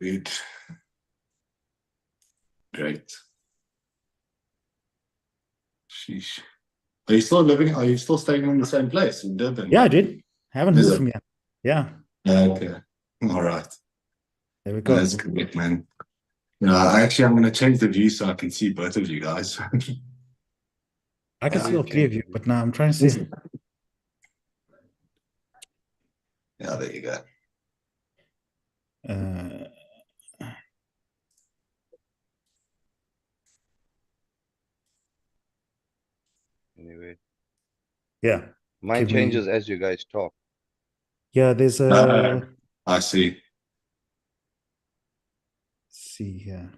Good. Great. Sheesh. Are you still living? Are you still staying in the same place in Durban? Yeah, I did. Haven't Is moved it? from here. Yeah, Okay. All right. there we go. That's good, man. I'm going to change the view so I can see both of you guys. I can Yeah, see all three of you, but now I'm trying to see. yeah, there you go. Uh, Anyway, yeah, mine can we? changes as you guys talk. Yeah, there's a. I see. See here.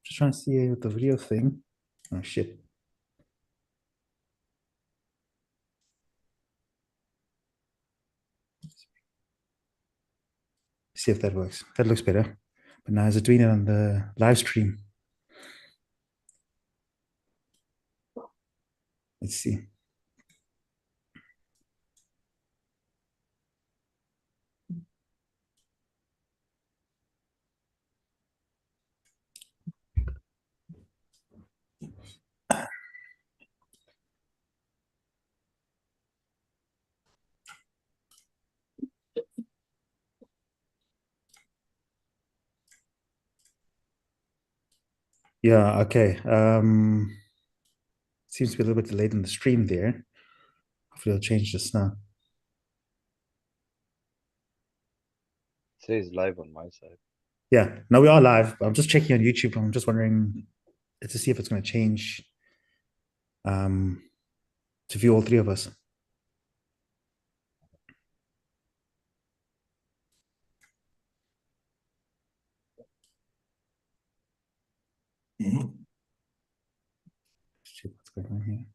Just trying to see with the video thing. Oh shit. See if that works. That looks better. But now is it doing it on the live stream? Let's see. Yeah, okay. Seems to be a little bit delayed in the stream there. Hopefully I'll change this now. It says live on my side. Yeah, no, we are live. I'm just checking on YouTube. I'm just wondering to see if it's going to change to view all three of us. Shit, what's going on here?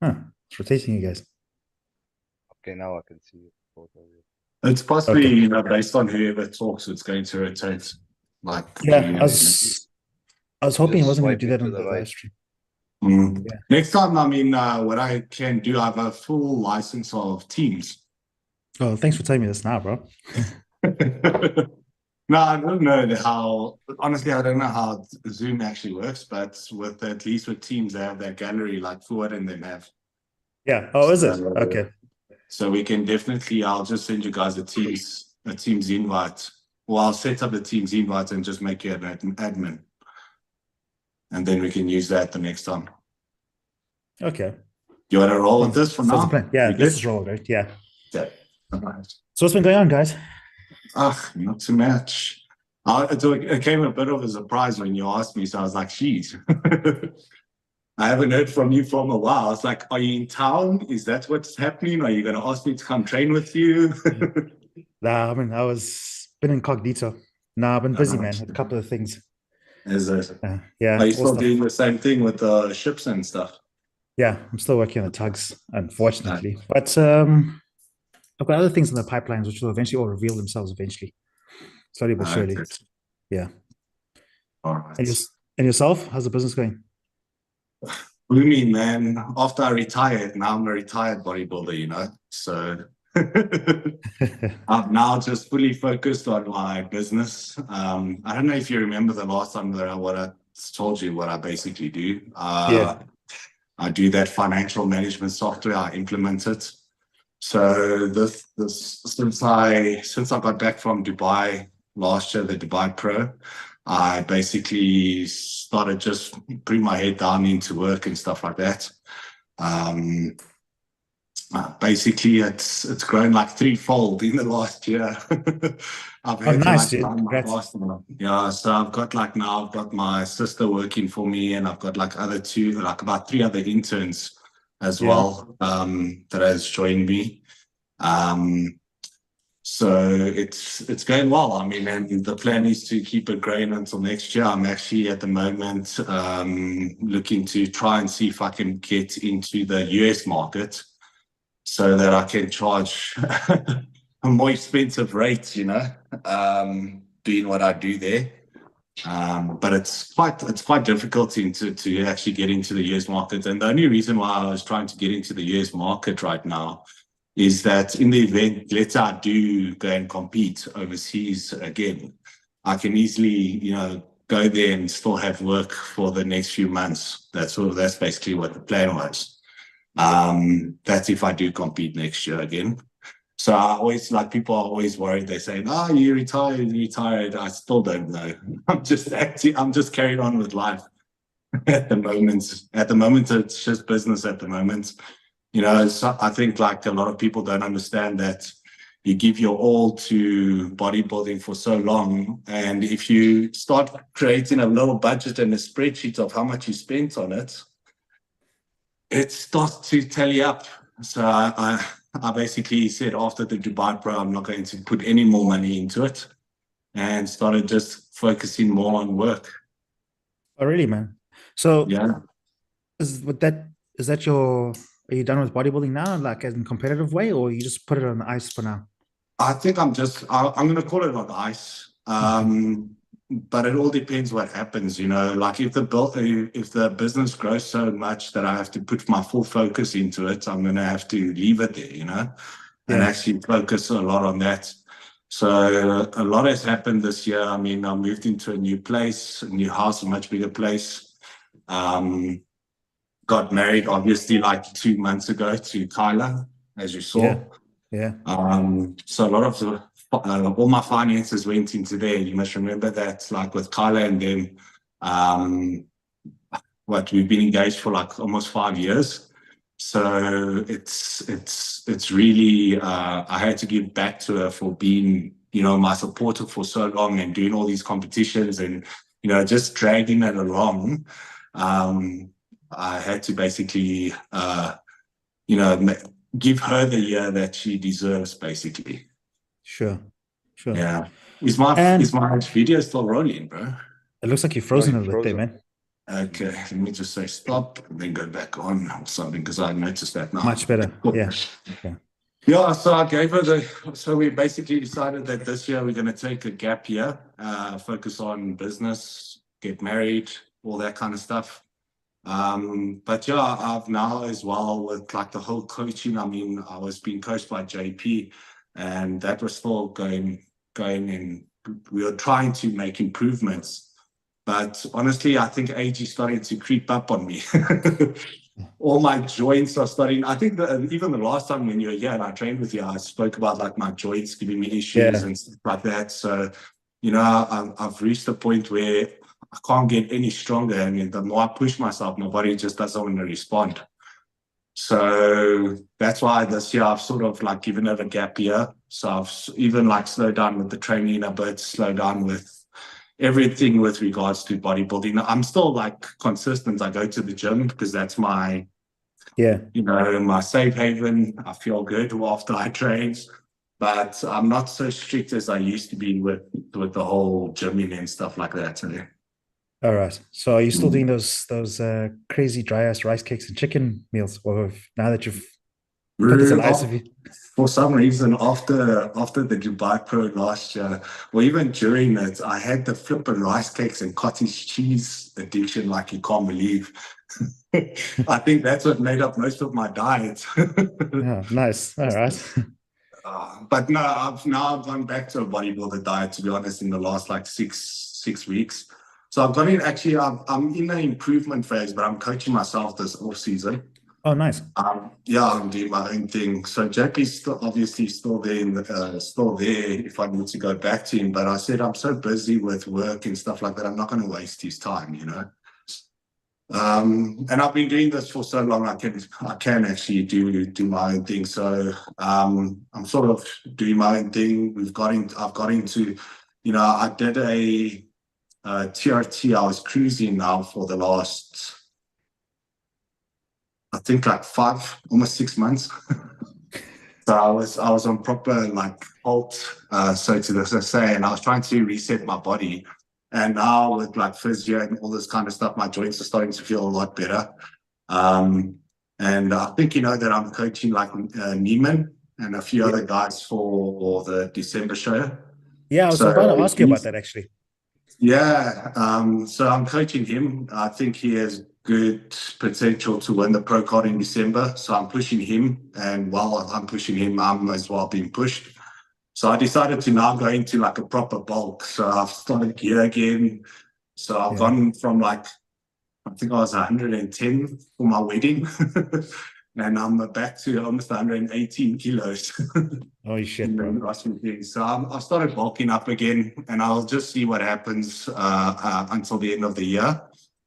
Huh, it's rotating you guys. Okay, now I can see both of you. It's possibly, Okay. based on whoever talks, it's going to rotate. Like, Yeah, I was hoping it Just wasn't going to do swiping that to on the the right. live stream. Yeah. Next time, what I can do, I have a full license of Teams. Oh, thanks for telling me this now, bro. No, I don't know how. Honestly, I don't know how Zoom actually works, but at least with Teams, they have that gallery like Forward and then have. Yeah. Oh, is it? Okay. So we can definitely. I'll just send you guys a Teams invite. Well, I'll set up the Teams invite and just make you an admin, and then we can use that the next time. Okay. You want to roll with this for now? The plan. Yeah, let's just roll, right? Yeah. Yeah. Right. So what's been going on, guys? Not too much. It came a bit of a surprise when you asked me, so I was like, "Geez, I haven't heard from you for a while." I was like, "Are you in town? Is that what's happening? Are you going to ask me to come train with you?" Nah, I mean, I was been incognito. Nah, I've been busy, man, with a couple of things. Is it? Yeah. Are you still doing the same thing with the ships and stuff? Yeah, I'm still working on the tugs, unfortunately. But I've got other things in the pipelines which will eventually all reveal themselves eventually. Slowly but surely. Yeah. All right. And yourself? How's the business going? What do you mean, man? After I retired, now I'm a retired bodybuilder, so I'm now just fully focused on my business. I don't know if you remember the last time that what I told you what I basically do. Yeah. I do that financial management software. I implement it. So this since I got back from Dubai last year, the Dubai Pro, I basically started just putting my head down into work and stuff like that. Basically, it's grown like threefold in the last year. I've had nice, dude. Congrats. Yeah, so I've got my sister working for me, and I've got about three other interns as well that has joined me. So it's going well. I mean, and the plan is to keep it growing until next year. I'm actually at the moment looking to try and see if I can get into the US market so that I can charge a more expensive rate, doing what I do there. But it's quite difficult to actually get into the US market. And the only reason why I was trying to get into the US market right now is that in the event, let's say I do go and compete overseas again, I can easily, go there and still have work for the next few months. That's basically what the plan was. That's if I do compete next year again. So I always, like, people are always worried. They say, "Oh, you retired." I still don't know. I'm just acting. I'm just carrying on with life at the moment. At the moment, it's just business at the moment. So I think, like, a lot of people don't understand that you give your all to bodybuilding for so long. And if you start creating a little budget and a spreadsheet of how much you spent on it, it starts to tally up. So I basically said, after the Dubai Pro, I'm not going to put any more money into it, and started just focusing more on work. Oh, really, man? So Yeah. is that your, are you done with bodybuilding now, like as in competitive way, or you just put it on the ice for now? I think I'm going to call it on ice. But it all depends what happens, like if the business grows so much that I have to put my full focus into it, I'm going to have to leave it there, and actually focus a lot on that. So a lot has happened this year. I mean, I moved into a new place, a new house, a much bigger place. Got married, obviously, like 2 months ago to Kyla, as you saw. Yeah. So a lot of all my finances went into there. You must remember that, like with Kyla and them, we've been engaged for like almost 5 years. So it's really, I had to give back to her for being, my supporter for so long, and doing all these competitions and, just dragging it along. I had to basically, give her the year that she deserves, basically. Sure. Yeah. Is my video still rolling, bro? It looks like you're frozen a bit there, man. Okay, let me just say stop and then go back on or something, because I noticed that now. Much better. Yeah. Yeah, so I gave her so we basically decided that this year we're going to take a gap year, focus on business, get married, all that kind of stuff. But yeah, I've now as well, with like the whole coaching, I mean, I was being coached by JP, and that was still going, and we were trying to make improvements. But honestly, I think age is starting to creep up on me. All my joints are starting. I think that even the last time when you were here and I trained with you, I spoke about like my joints giving me issues and stuff like that. So, I've reached a point where I can't get any stronger. I mean, the more I push myself, my body just doesn't want to respond. So that's why this year I've sort of like given it a gap year. So I've even like slowed down with the training a bit, slowed down with everything with regards to bodybuilding. I'm still like consistent. I go to the gym because that's my, my safe haven. I feel good after I train, but I'm not so strict as I used to be with the whole gymming and stuff like that. All right. So are you still doing those crazy dry ass rice cakes and chicken meals, or now that you've put this on ice? For some reason, after the Dubai Pro last year, or even during it, I had the flippin' rice cakes and cottage cheese addiction like you can't believe. I think that's what made up most of my diet. Yeah, nice. All right. But no, I've gone back to a bodybuilder diet, to be honest, in the last like six weeks. So I've got in, actually, I'm in an improvement phase, but I'm coaching myself this off season. Oh, nice. I'm doing my own thing. So Jackie's still there, still there if I need to go back to him. But I said I'm so busy with work and stuff like that, I'm not going to waste his time, And I've been doing this for so long, I can actually do my own thing. So I'm sort of doing my own thing. I've got into, I did a TRT. I was cruising now for the last, I think, like almost 6 months. So I was on proper like halt, so to say, and I was trying to reset my body. And now with like physio and all this kind of stuff, my joints are starting to feel a lot better. And I think that I'm coaching like Neiman and a few other guys for the December show. Yeah, I was about to ask you about that actually. Yeah, so I'm coaching him. I think he has good potential to win the pro card in December. So I'm pushing him, and while I'm pushing him, I'm as well being pushed. So I decided to now go into like a proper bulk. So I've started gear again. So I've Yeah. gone from like, I think I was 110 for my wedding, and I'm back to almost 118 kilos. Oh shit, bro. So I've started bulking up again, and I'll just see what happens until the end of the year.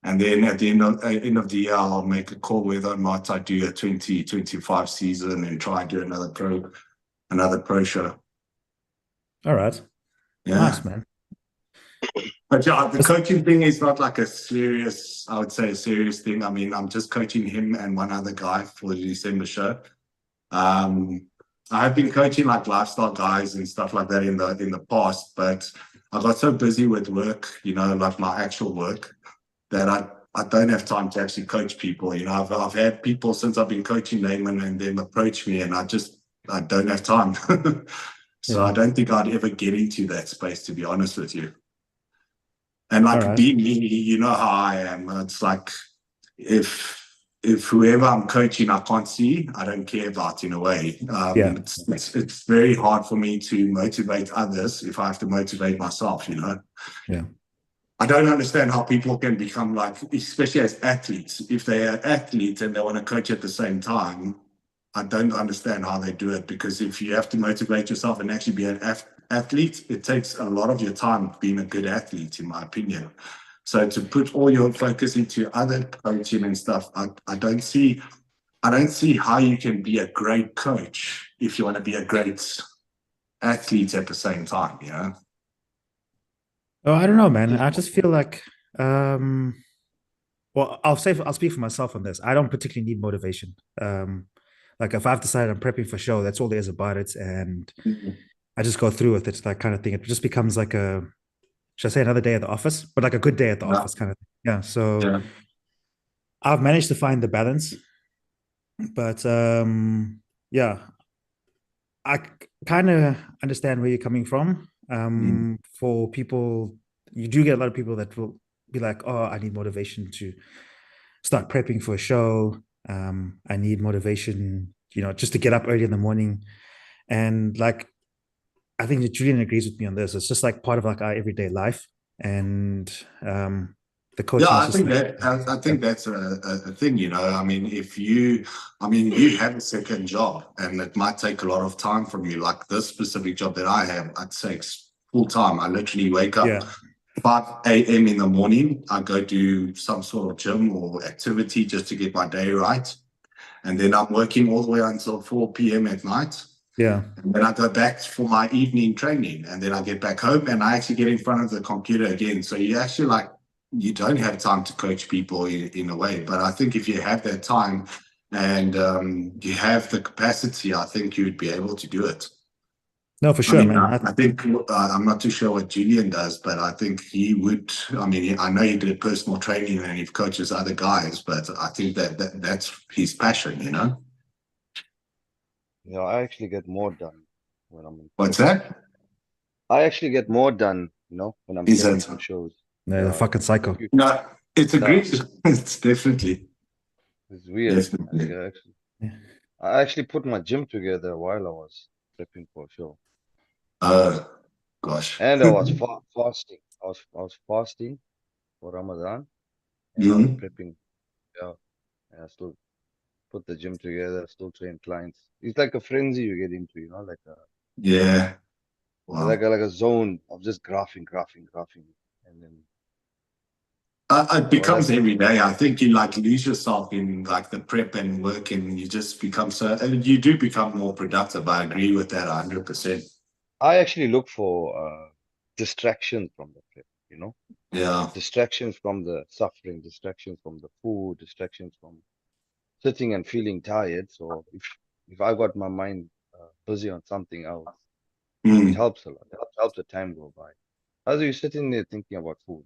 And then at the end of the year, I'll make a call whether or not I do a 2025 season and try and do another pro show. All right. Yeah. Nice, man. But yeah, the coaching thing is not like a serious, I would say a serious thing. I mean, I'm just coaching him and one other guy for the December show. Um, I've been coaching like lifestyle guys and stuff like that in the past, but I got so busy with work, like my actual work, that I don't have time to actually coach people. I've had people since I've been coaching them and them approach me, and I don't have time. So I Yeah. don't think I'd ever get into that space, to be honest with you. And All like right. being me, you know how I am. It's like if whoever I'm coaching I can't see, I don't care about in a way. Yeah. It's very hard for me to motivate others if I have to motivate myself. Yeah. I don't understand how people can become like, especially as athletes, if they are athletes and they want to coach at the same time. I don't understand how they do it, because if you have to motivate yourself and actually be an athlete, it takes a lot of your time being a good athlete, in my opinion. So to put all your focus into other coaching and stuff, I don't see how you can be a great coach if you want to be a great athlete at the same time, Oh, I don't know, man. I just feel like, well, I'll speak for myself on this. I don't particularly need motivation. Like if I've decided I'm prepping for show, that's all there is about it, and I just go through with it, that kind of thing. It just becomes like should I say another day at the office, but like a good day at the Yeah. office kind of thing. Yeah. So Yeah. I've managed to find the balance, but yeah, I kind of understand where you're coming from. For people, you do get a lot of people that will be like, "Oh, I need motivation to start prepping for a show. I need motivation, just to get up early in the morning." And like, I think that Julian agrees with me on this. It's just like part of like our everyday life, and the Yeah, coaching is just like, I think that's a thing, I mean, you have a second job and it might take a lot of time from you. Like this specific job that I have, I'd say it's full time. I literally wake up yeah, 5 a.m. in the morning. I go do some sort of gym or activity just to get my day right. And then I'm working all the way until 4 p.m. at night. yeah. And then I go back for my evening training, and then I get back home and I actually get in front of the computer again. So you don't have time to coach people in a way. But I think if you have that time and you have the capacity, I think you would be able to do it. No, for I sure, mean, man. I think I'm not too sure what Julian does, but I think he would. I mean, I know he did personal training and he coaches other guys, but I think that's his passion. Yeah, I actually get more done when I'm in What's prepping. that? I actually get more done, when I'm Is that prepping for shows. No, the Yeah, fucking psycho. no? It's a yeah, great. It's definitely. it's weird. Definitely. Yeah. I actually put my gym together while I was prepping for a show, Oh, gosh. and I was fasting. I was fasting for Ramadan, and I was Mhm. prepping. Yeah, and I still put the gym together. Still train clients. It's like a frenzy you get into, like a Yeah. like Wow. a like a zone of just graphing, and then It well, becomes every day. I think you like lose yourself in like the prep and work, and you just become and you do become more productive. I agree with that 100%. I actually look for distractions from the trip, Yeah. distractions from the suffering, distractions from the food, distractions from sitting and feeling tired. So if I got my mind busy on something else, it Mm. helps a lot. It helps the time go by. As you sitting there thinking about food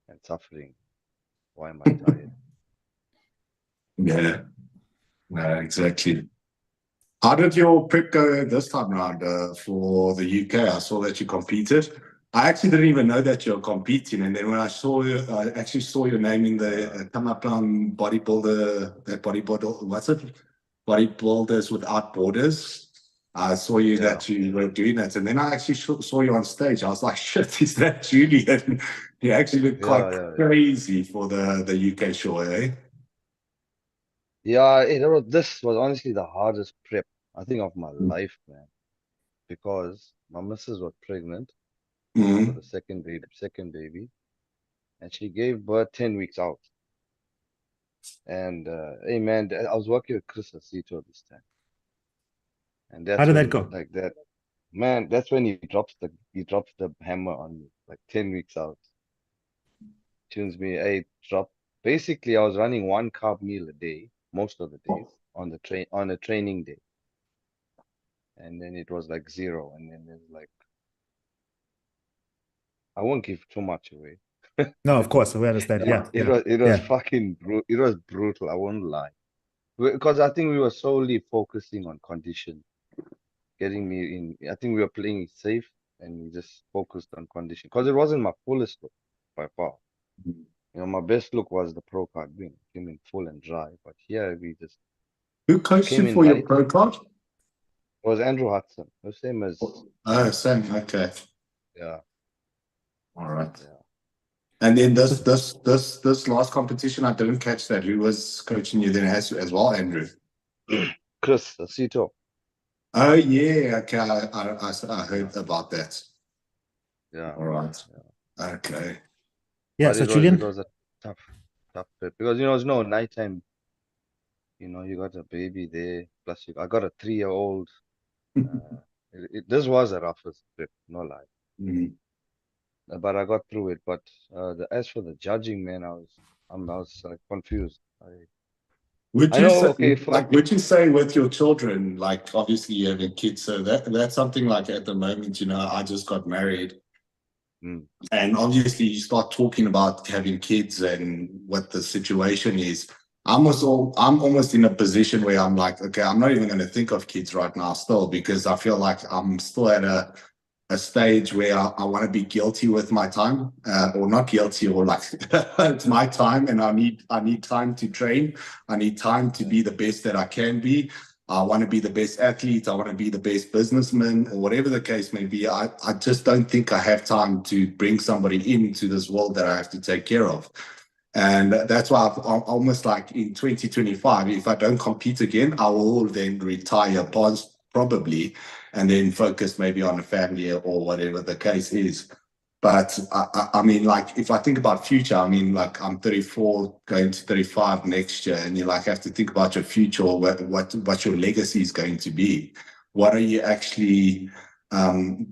and suffering, why am I tired? Yeah. No, exactly. How did your prep go this time around for the UK? I saw that you competed. I actually didn't even know that you're competing, and then when I saw you, I actually saw your name in the come up on bodybuilder, that bodybuilder, what's it? Bodybuilders Without Borders. I saw you Yeah. that you were doing that, and then I actually saw you on stage. I was like, "Shit, is that Julian?" You actually look quite Yeah. crazy for the UK show, eh? Yeah, this was honestly the hardest prep, I think, of my life, man. Because my missus was pregnant for Mm. the second baby, and she gave birth 10 weeks out. And hey, man, I was working with Chris Asito this time, and How that's did that when, go? like that, man, that's when he drops the hammer on me, like 10 weeks out. Tunes me, hey, drop. Basically, I was running one carb meal a day, most of the days on a training day, and then it was like zero, and then it's like I won't give too much away. No, of course, we understand. It Yeah, it yeah, was it was yeah. fucking it was brutal. I won't lie, because I think we were solely focusing on condition, getting me in. I think we were playing it safe, and we just focused on condition because it wasn't my fullest look by far. My best look was the pro card win. Came in full and dry, but here we just Who coached came you in for your light. pro card? It was Andrew Hudson, the same as Oh, same. Okay. yeah, All right. yeah. And then this last competition, I didn't catch that. Who was coaching you then as well, Andrew? Chris Asito. Oh yeah, okay. I heard about that. Yeah, All right. yeah. Okay. Yeah, But so it was Julian, a tough trip because it's no nighttime. You got a baby there, plus I got a 3-year-old. Uh, this was a roughest trip, no lie. Mm. But I got through it. But as for the judging, man, I was like confused. Would I you know, say, okay, like, would you say with your children, like, obviously you have a kid, so that's something like at the moment, I just got married, mm, and obviously you start talking about having kids and what the situation is. I'm almost in a position where I'm like, okay, I'm not even going to think of kids right now still, because I feel like I'm still at a stage where I want to be guilty with my time, or not guilty, or like it's my time, and I need time to train. I need time to be the best that I can be. I want to be the best athlete. I want to be the best businessman, or whatever the case may be. I just don't think I have time to bring somebody into this world that I have to take care of. And that's why I'm almost like in 2025, if I don't compete again, I will then retire probably, and then focus maybe on a family or whatever the case is. But I mean, like, if I think about future, I mean, like, I'm 34, going to 35 next year, and you like have to think about your future, or what your legacy is going to be. What are you actually?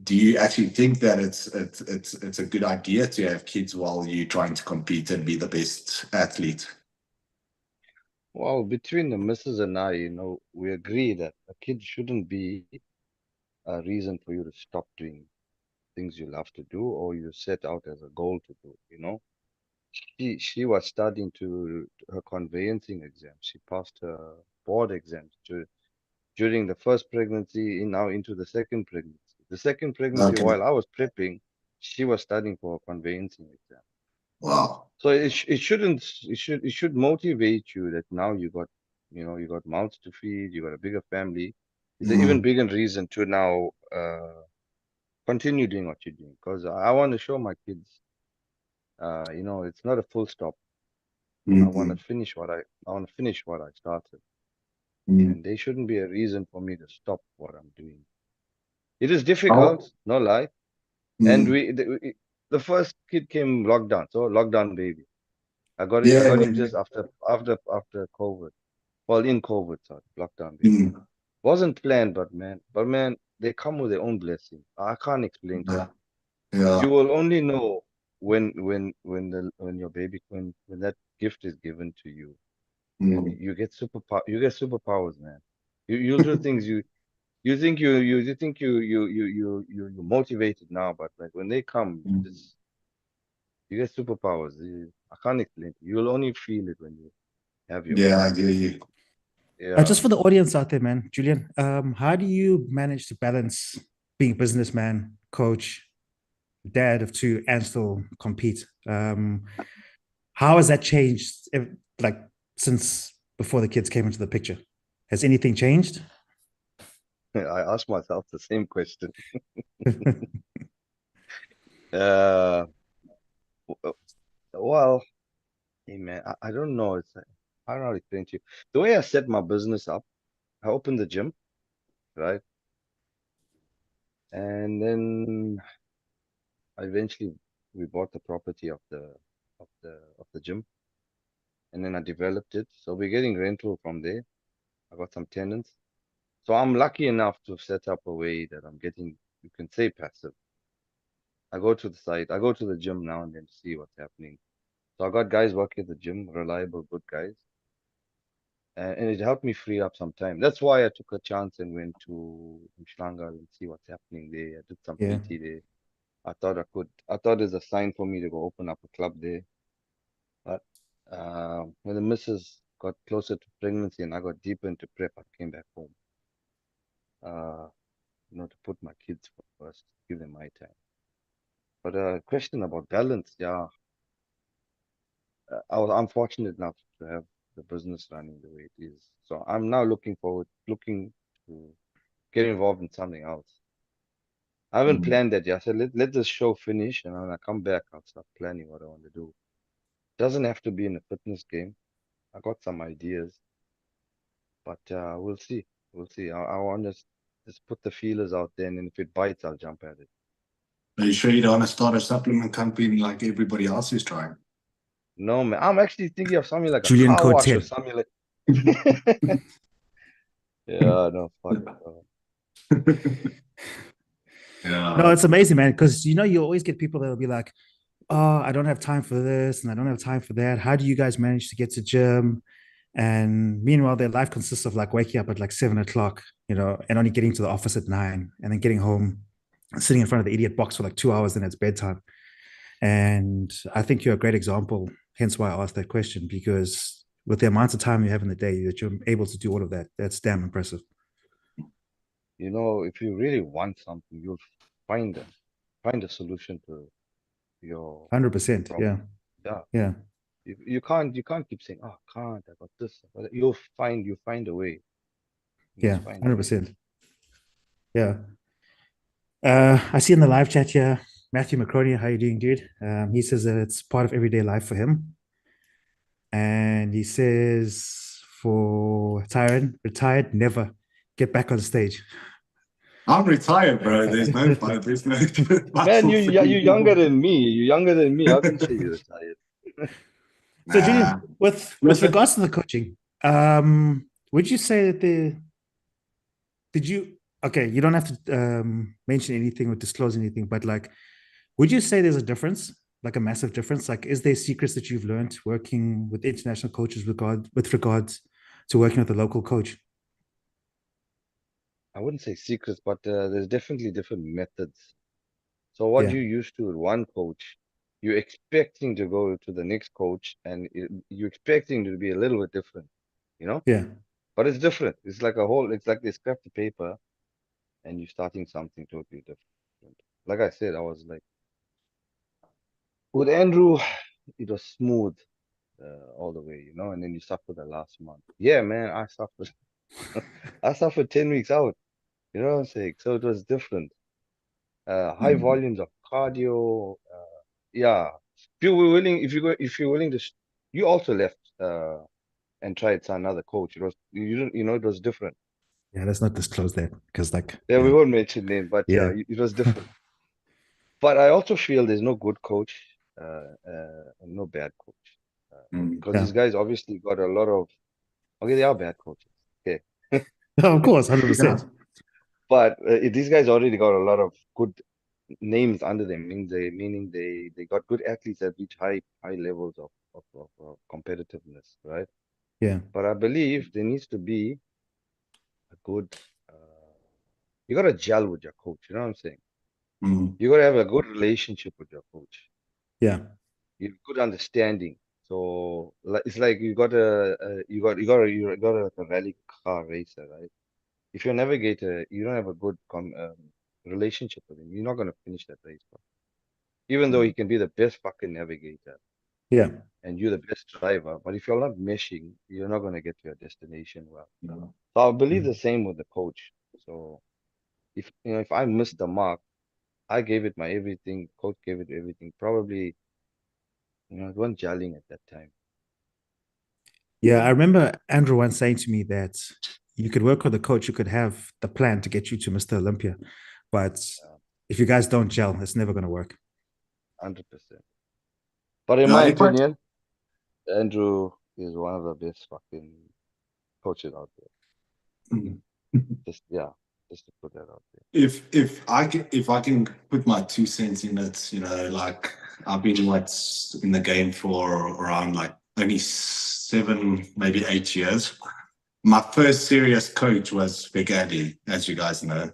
Do you actually think that it's a good idea to have kids while you're trying to compete and be the best athlete? well, between the missus and I, we agree that a kid shouldn't be a reason for you to stop doing things you love to do or you set out as a goal to do. She was studying to her conveyancing exam. She passed her board exams during the first pregnancy, now into the second pregnancy. The second pregnancy, Okay. while I was prepping, she was studying for a conveyancing exam. Wow. So it should motivate you that now you got mouths to feed, you got a bigger family. It's an even Mm, bigger reason to now continue doing what you're doing because I want to show my kids, it's not a full stop. I mm, want to mm, finish what I started, mm. and there shouldn't be a reason for me to stop what I'm doing. It is difficult, Oh, no lie. And mm. the first kid came lockdown, so lockdown baby. I Yeah. got him just after COVID. Well, in COVID, sorry, lockdown baby. Mm, Wasn't planned, but man, they come with their own blessing. I can't explain to yeah. you. Yeah. You will only know when your baby when that gift is given to you, and Mm, you get superpowers, man. You'll do things you're motivated now, but like when they come, mm. you get superpowers. I can't explain. You'll only feel it when you have your Yeah, I baby. hear you. just Yeah. for the audience out there, man, Julian, how do you manage to balance being a businessman, coach? dad of two and still compete. How has that changed, like since before the kids came into the picture? Has anything changed? I ask myself the same question. Uh, well, hey man, I don't know. It's like, I don't know how to explain to you. The way I set my business up, I opened the gym, right? And then eventually we bought the property of the gym, and then I developed it. So we're getting rental from there. I got some tenants. So I'm lucky enough to set up a way that I'm getting, you can say passive. I go to the site, I go to the gym now and then to see what's happening. So I got guys working at the gym, reliable, good guys. And it helped me free up some time. That's why I took a chance and went to Mshlanga and see what's happening there. I did some Yeah. PT there. I thought there's a sign for me to go open up a club there. But when the missus got closer to pregnancy and I got deeper into prep, I came back home. Uh, to put my kids first, give them my time. But a question about balance, yeah, I'm fortunate enough to have the business running the way it is. So I'm now looking to get involved in something else. I haven't Mm. planned that yet. So let this show finish, and when I come back, I'll start planning what I want to do. Doesn't have to be in a fitness game. I got some ideas, but we'll see. We'll see. I want to just put the feelers out there, and then if it bites, I'll jump at it. Are you sure you don't want to start a supplement company like everybody else is trying? No, man. I'm actually thinking of something like a Julian car Code wash or 10. something like. Yeah, no, fuck. No, Yeah. it's amazing, man. Because you always get people that'll be like, "Oh, I don't have time for this, and I don't have time for that. How do you guys manage to get to gym?" And meanwhile, their life consists of like waking up at like 7 o'clock, and only getting to the office at 9, and then getting home, and sitting in front of the idiot box for like 2 hours, then it's bedtime. And I think you're a great example. Hence why I asked that question, because with the amount of time you have in the day that you're able to do all of that, that's damn impressive. If you really want something, you'll find a find a solution to your 100%. Yeah. problem. Yeah. Yeah. You can't keep saying, oh, I can't, I got this. But you find a way. You Yeah. just find a way. 100%. Yeah. I see in the live chat here, Matthew McCroney, how you doing, dude? He says that it's part of everyday life for him. And he says for Tyron, retired, never get back on stage. I'm retired, bro. There's no fun. There's no Man, muscle you're younger thing. than me. You're younger than me. How can you say you're retired? So Nah. Julian, with Listen, regards to the coaching, would you say that did you okay, you don't have to mention anything or disclose anything, but like would you say there's a difference, like a massive difference? Like, is there secrets that you've learned working with international coaches with regards to working with a local coach? I wouldn't say secrets, but there's definitely different methods. So what Yeah, you used to with one coach, you're expecting to go to the next coach, and you're expecting to be a little bit different, you know? yeah, But it's different. It's like they scrap the paper and you're starting something totally different. Like I said, I was like, with Andrew, it was smooth all the way, and then you suffer the last month. Yeah, man, I suffered. I suffered 10 weeks out, you know what I'm saying? So it was different. High mm, volumes of cardio. Yeah, if you're willing to, you also left and tried some another coach. It was you didn't, it was different. yeah. Let's not disclose that because, like, Yeah, we yeah, won't mention name, but yeah, yeah, it was different. But I also feel there's no good coach, and no bad coach, mm. because yeah. these guys obviously got a lot of. Okay, they are bad coaches. Okay, Of course, hundred Yeah. percent. but these guys already got a lot of good names under them, meaning they got good athletes that reach high levels of competitiveness, right? Yeah, But I believe there needs to be a good. Uh, you got to gel with your coach. You know what I'm saying? Mm, You got to have a good relationship with your coach. yeah, You have good understanding. So it's like you got like a rally car racer, right? If you're a navigator, you don't have a good relationship with him, you're not going to finish that race, bro. Even though he can be the best fucking navigator Yeah. and you're the best driver, but if you're not meshing, you're not going to get to your destination well. So I believe the same with the coach. So if if I missed the mark, I gave it my everything, coach gave it everything. Probably, it wasn't gelling at that time. Yeah, I remember Andrew once saying to me that you could work with a coach, you could have the plan to get you to Mr. Olympia, but if you guys don't gel, it's never going to work. 100%. But in my opinion, Andrew is one of the best fucking coaches out there. Just to put that out there. If I can put my 2 cents in it, like I've been in the game for around like only 7, maybe 8 years. My first serious coach was Vic Addy, as you guys know.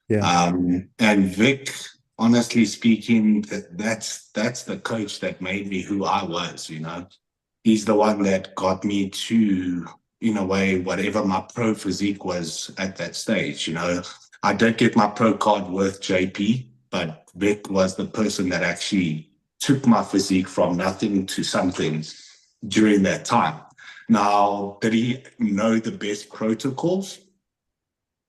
Yeah. And Vic, honestly speaking, that's the coach that made me who I was. He's the one that got me to, in a way, whatever my pro physique was at that stage. I did get my pro card with JP, but Vic was the person that actually took my physique from nothing to something during that time. Now, did he know the best protocols?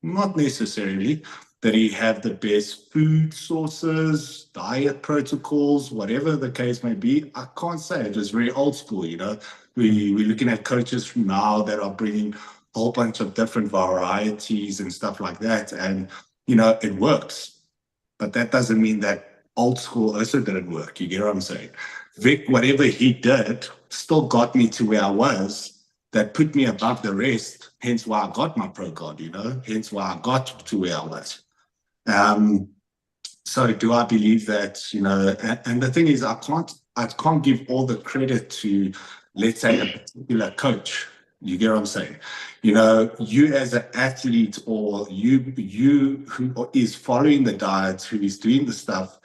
Not necessarily. Did he have the best food sources, diet protocols, whatever the case may be? I can't say. It was very old school, We're looking at coaches from now that are bringing a whole bunch of different varieties and stuff like that. And, it works. But that doesn't mean that old school also didn't work. You get what I'm saying? Vic, whatever he did, still got me to where I was. That put me above the rest, hence why I got my pro card, hence why I got to where I was. So do I believe that, and the thing is, I can't give all the credit to, let's say, a particular coach. You get what I'm saying? You as an athlete, or you who is following the diet, who is doing the stuff,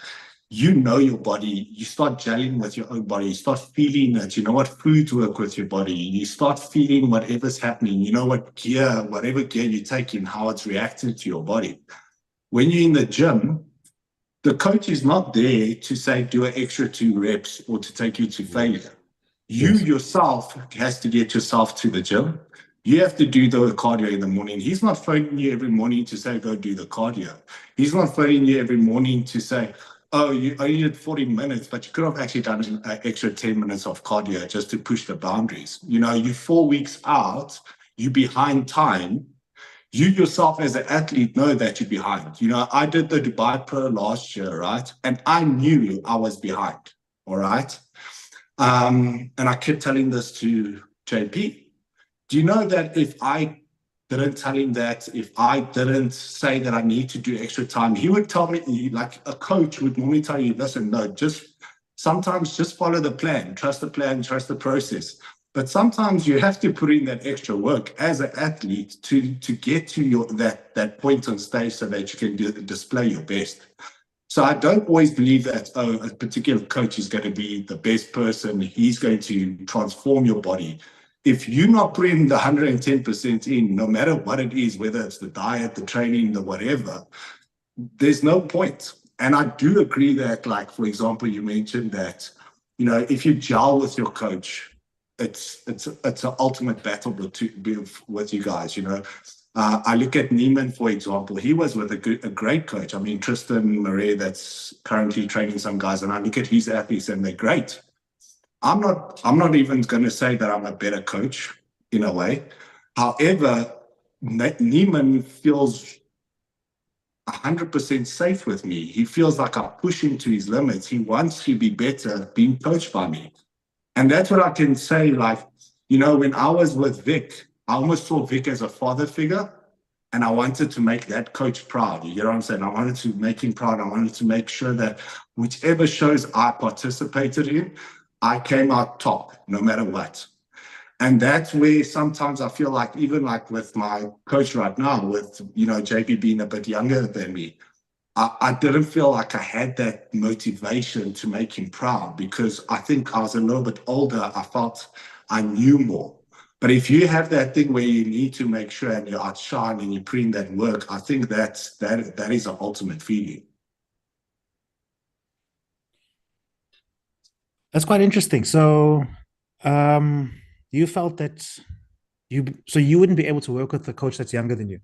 your body, you start gelling with your own body, you start feeling that, what foods work with your body, you start feeling whatever's happening, whatever gear you take in, how it's reacting to your body. When you're in the gym, the coach is not there to say, do an extra 2 reps or to take you to failure. You yourself has to get yourself to the gym. You have to do the cardio in the morning. He's not phoning you every morning to say, go do the cardio. He's not phoning you every morning to say, oh, you only did 40 minutes, but you could have actually done an extra 10 minutes of cardio just to push the boundaries. You're 4 weeks out, you're behind time. You yourself as an athlete know that you're behind. I did the Dubai Pro last year, right? And I knew I was behind, all right? And I kept telling this to JP. Do you know that if I didn't tell him that, if I didn't say that I need to do extra time, he would tell me, like a coach would normally tell you, listen, no, sometimes just follow the plan, trust the plan, trust the process. But sometimes you have to put in that extra work as an athlete to get to that point on stage so that you can display your best. So I don't always believe that, a particular coach is going to be the best person. He's going to transform your body. If you're not putting the 110% in, no matter what it is, whether it's the diet, the training, the whatever, there's no point. And I do agree that, like, for example, you mentioned that, if you gel with your coach, it's an ultimate battle with you guys. I look at Neiman, for example. He was with a great coach. I mean, Tristan Murray, that's currently training some guys, and I look at his athletes, and they're great. I'm not even going to say that I'm a better coach in a way. However, Neiman feels 100% safe with me. He feels like I push him to his limits. He wants to be better being coached by me. And that's what I can say. Like, when I was with Vic, I almost saw Vic as a father figure, and I wanted to make that coach proud. You get what I'm saying? I wanted to make him proud. I wanted to make sure that whichever shows I participated in, I came out top, no matter what. And that's where sometimes I feel like, even like with my coach right now, with, JP being a bit younger than me, I didn't feel like I had that motivation to make him proud, because I think I was a little bit older. I felt I knew more. But if you have that thing where you need to make sure and you outshine and you put in that work, I think that is an ultimate feeling. That's quite interesting. So, you felt that you wouldn't be able to work with a coach that's younger than you.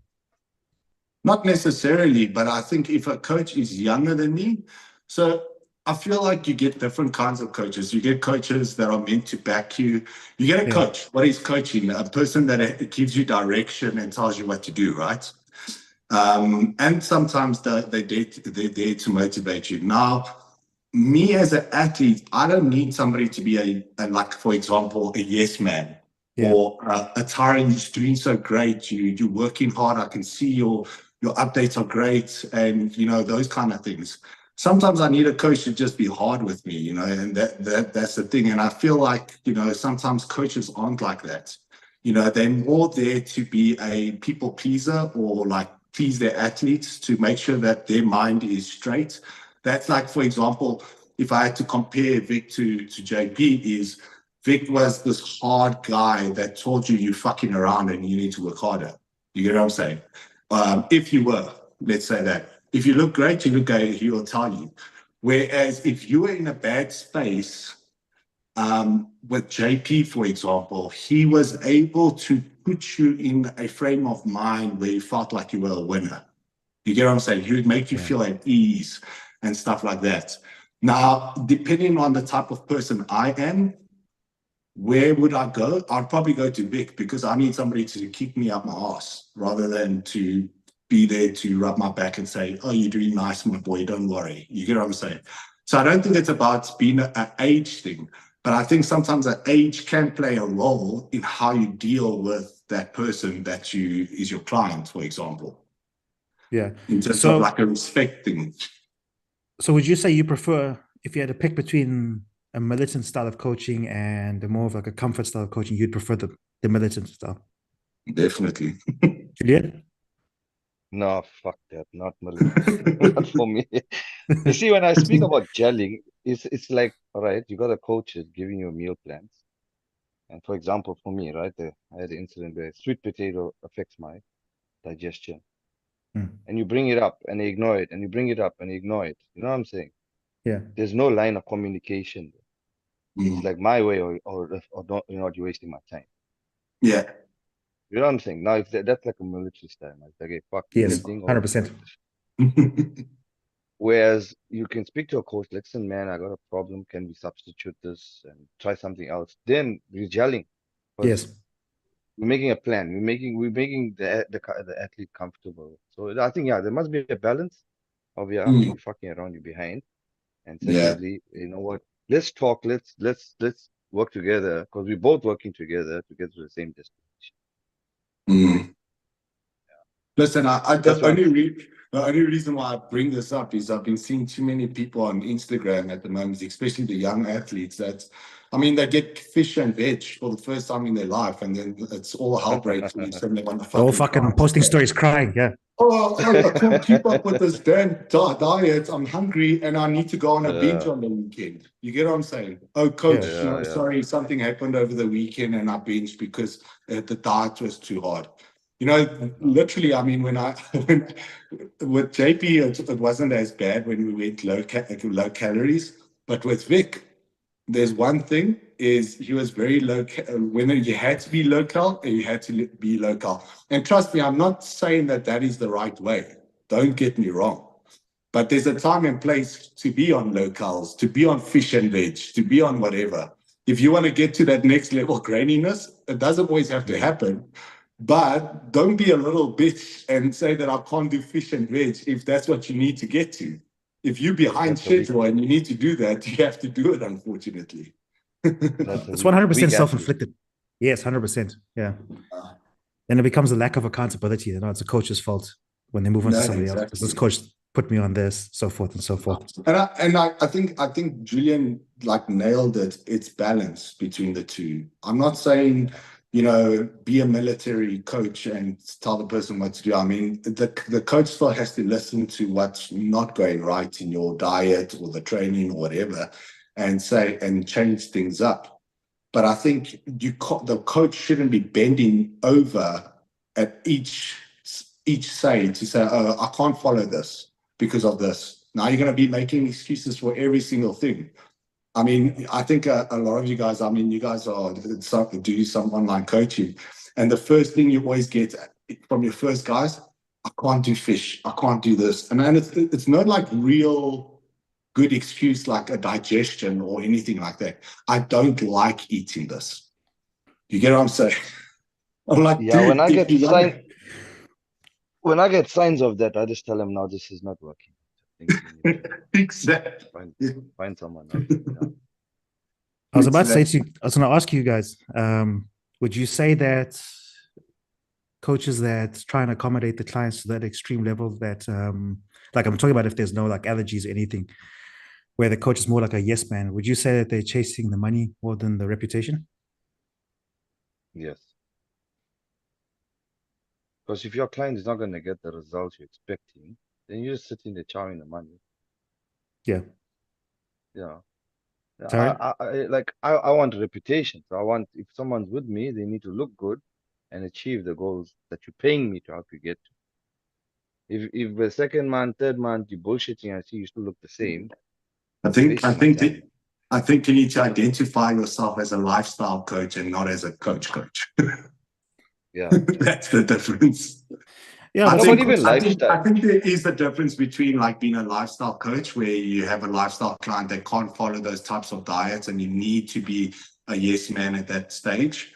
Not necessarily, but I think if a coach is younger than me, so I feel like you get different kinds of coaches. You get coaches that are meant to back you. You get a Yeah, coach. What is coaching? A person that gives you direction and tells you what to do, right? And sometimes they're there to motivate you. Now, me as an athlete, I don't need somebody to be like, for example, a yes man yeah, or a Tyron, you're doing so great. You're working hard. I can see your updates are great, and those kind of things. Sometimes I need a coach to just be hard with me, and that's the thing. And I feel like sometimes coaches aren't like that. They're more there to be a people pleaser or like please their athletes to make sure that their mind is straight. That's like, for example, if I had to compare Vic to JP, is Vic was this hard guy that told you you're fucking around and you need to work harder. You get what I'm saying? If you were, let's say that. If you look great, you look great, he will tell you. Whereas if you were in a bad space, with JP, for example, he was able to put you in a frame of mind where you felt like you were a winner. You get what I'm saying? He would make you yeah, feel at ease and stuff like that. Now, depending on the type of person I am, where would I go? I'd probably go to Vic because I need somebody to kick me up my ass rather than to be there to rub my back and say, oh, you're doing nice, my boy, don't worry. You get what I'm saying? So I don't think it's about being an age thing, but I think sometimes an age can play a role in how you deal with that person that is your client, for example, yeah. in terms of So, like a respect thing. so would you say you prefer, if you had to pick between a militant style of coaching and a more of like a comfort style of coaching, you'd prefer the militant style? Definitely. Juliet? No, fuck that, not militant. Not for me. You see, when I speak about gelling, it's like, all right, you got a coach that's giving you meal plans. And for example, for me, right, I had an incident where sweet potato affects my digestion. Hmm. And you bring it up and they ignore it, and you bring it up and they ignore it. You know what I'm saying? Yeah, There's no line of communication. It's Mm. like my way or don't, you're wasting my time. Yeah. You know what I'm saying? Now, if that's like a military style, like, okay, fuck yes, anything or 100%. whereas you can speak to a coach, listen, man, I got a problem. Can we substitute this and try something else? Then we're gelling because Yes, we're making a plan. We're making the athlete comfortable. So I think yeah, there must be a balance of yeah, Mm. you fucking around, you behind. And Yeah. secondly, you know what? Let's talk. Let's work together because we're both working together to get to the same destination. Mm. Listen, That's why. the only reason why I bring this up is I've been seeing too many people on Instagram at the moment, especially the young athletes that, I mean, they get fish and veg for the first time in their life, and then it's all hell breaks loose and they want to they're all fucking fucking cry. posting stories crying. Yeah, Oh, I can't keep up with this damn diet. I'm hungry and I need to go on a binge Yeah, on the weekend. You get what I'm saying? Oh, yeah, coach, yeah, yeah. sorry, something happened over the weekend and I binged because the diet was too hard. Literally, I mean, when with JP, it wasn't as bad when we went low calories, but with Vic, there's one thing is he was very local. Whether you had to be local or you had to be local. And trust me, I'm not saying that that is the right way. Don't get me wrong. But there's a time and place to be on locals, to be on fish and veg, to be on whatever. If you want to get to that next level graininess, it doesn't always have to Mm, happen. But don't be a little bitch and say that I can't do fish and veg if that's what you need to get to. If you're behind that's a weak. schedule and you need to do that, you have to do it, unfortunately. That's a it's weak, 100% weak athlete. self-inflicted. Yes, 100%. Yeah, then it becomes a lack of accountability. It's a coach's fault when they move on to No, somebody else because this exactly. coach put me on this, so forth and so forth. And I think Julian like nailed it. It's balance between the two. I'm not saying, be a military coach and tell the person what to do. I mean, the coach still has to listen to what's not going right in your diet or the training or whatever, and change things up. But I think the coach shouldn't be bending over at each say to say, oh, I can't follow this because of this. Now you're going to be making excuses for every single thing. I mean, I think a lot of you guys, I mean, you guys do some online coaching. And the first thing you always get from your first guys, I can't do fish. I can't do this. And then it's not like real good excuse like a digestion or anything like that. I don't like eating this. You get what I'm saying? I'm like, Yeah, when dude, I if get you want sign when I get signs of that, I just tell them, no, this is not working. I think you need to exactly. find someone else. Yeah. I was about to say Exactly. I was going to ask you guys, would you say that coaches that try and accommodate the clients to that extreme level that, like I'm talking about if there's no like allergies or anything, where the coach is more like a yes man, would you say that they're chasing the money more than the reputation? Yes. Because if your client is not going to get the results you're expecting, then you're just sitting there chowing the money. Yeah. Yeah. Yeah, Sorry? I want a reputation. So I want, if someone's with me, they need to look good and achieve the goals that you're paying me to help you get to. If the second month, third month, you're bullshitting, I see you still look the same, I you're think I wasting my think time. I think you need to identify yourself as a lifestyle coach and not as a coach. Yeah. That's the difference. Yeah, I but No, some but think even coaches, lifestyle. I think there is a difference between like being a lifestyle coach where you have a lifestyle client that can't follow those types of diets and you need to be a yes man at that stage.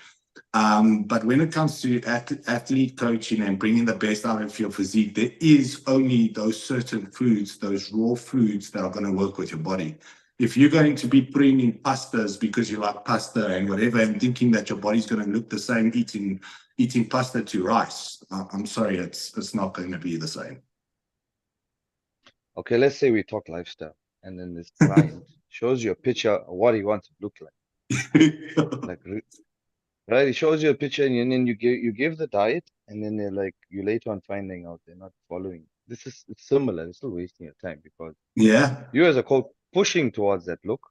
But when it comes to athlete coaching and bringing the best out of your physique, there is only those certain foods, those raw foods that are going to work with your body. If you're going to be putting in pastas because you like pasta and whatever, and thinking that your body's going to look the same eating pasta to rice, I'm sorry, it's not going to be the same. Okay, let's say we talk lifestyle, and then this client shows you a picture of what he wants to look like. Right? He shows you a picture, and then you give the diet, and then they're like, you later on finding out they're not following. It's similar. It's still wasting your time because Yeah. you as a coach pushing towards that look,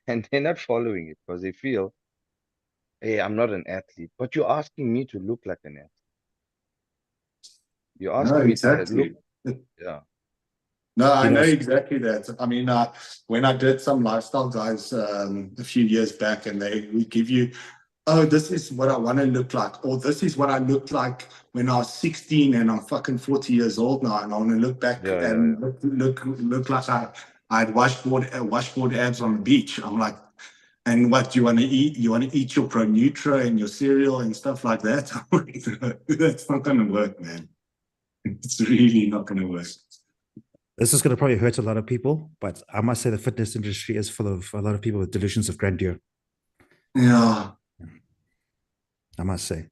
and they're not following it because they feel, hey, I'm not an athlete, but you're asking me to look like an athlete. You're No, asking me to look, exactly. yeah, No, I you know know, exactly that. I mean, when I did some lifestyle guys a few years back, and they would give you, oh, this is what I want to look like, or this is what I looked like when I was 16, and I'm fucking 40 years old now, and I want to look back yeah, yeah, and yeah. look like I had washboard abs on the beach. I'm like, and what do you want to eat? You want to eat your Pro Nutri and your cereal and stuff like that? That's not going to work, man. It's really not going to work. this is going to probably hurt a lot of people, but I must say the fitness industry is full of a lot of people with delusions of grandeur. Yeah. I must say.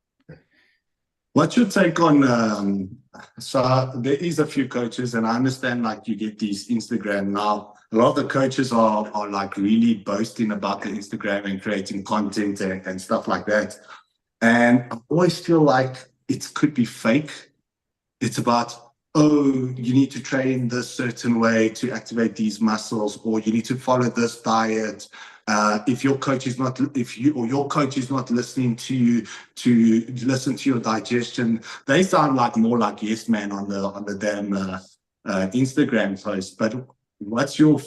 What's your take on so there is a few coaches and I understand like you get these Instagram now. A lot of the coaches are like really boasting about the Instagram and creating content and stuff like that. And I always feel like it could be fake. It's about, oh, you need to train this certain way to activate these muscles, or you need to follow this diet. If your coach is not, if you or your coach is not listening to you to listen to your digestion, they sound like more like yes man on the damn Instagram post. But what's your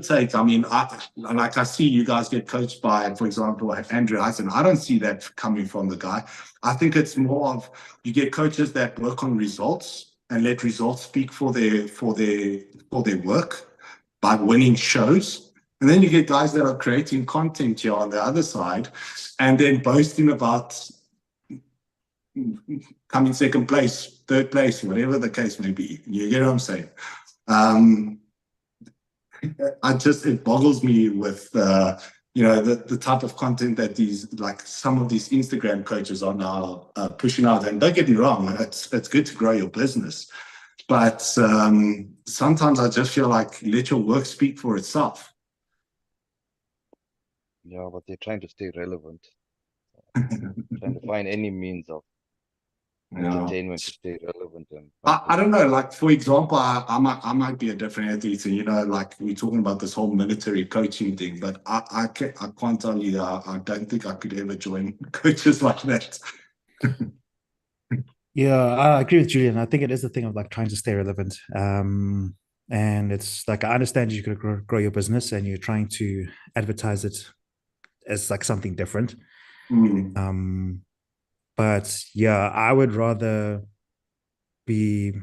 take? I mean, I see you guys get coached by, for example, Andrew Eisen. I don't see that coming from the guy. I think it's more of you get coaches that work on results and let results speak for their work by winning shows. And then you get guys that are creating content here on the other side and then boasting about coming second place, third place, whatever the case may be. You get what I'm saying? It boggles me with the type of content that these like some of these Instagram coaches are now pushing out. And don't get me wrong, it's good to grow your business, but sometimes I just feel like let your work speak for itself. Yeah, but they're trying to stay relevant, trying to find any means of Yeah. entertainment to stay relevant and I content. don't know, like for example, I might be a different athlete, and like we're talking about this whole military coaching thing, but I can't tell you, I don't think I could ever join coaches like that. Yeah, I agree with Julian. I think it is a thing of like trying to stay relevant. And it's like, I understand you're going to grow your business and you're trying to advertise it as like something different. But yeah, I would rather be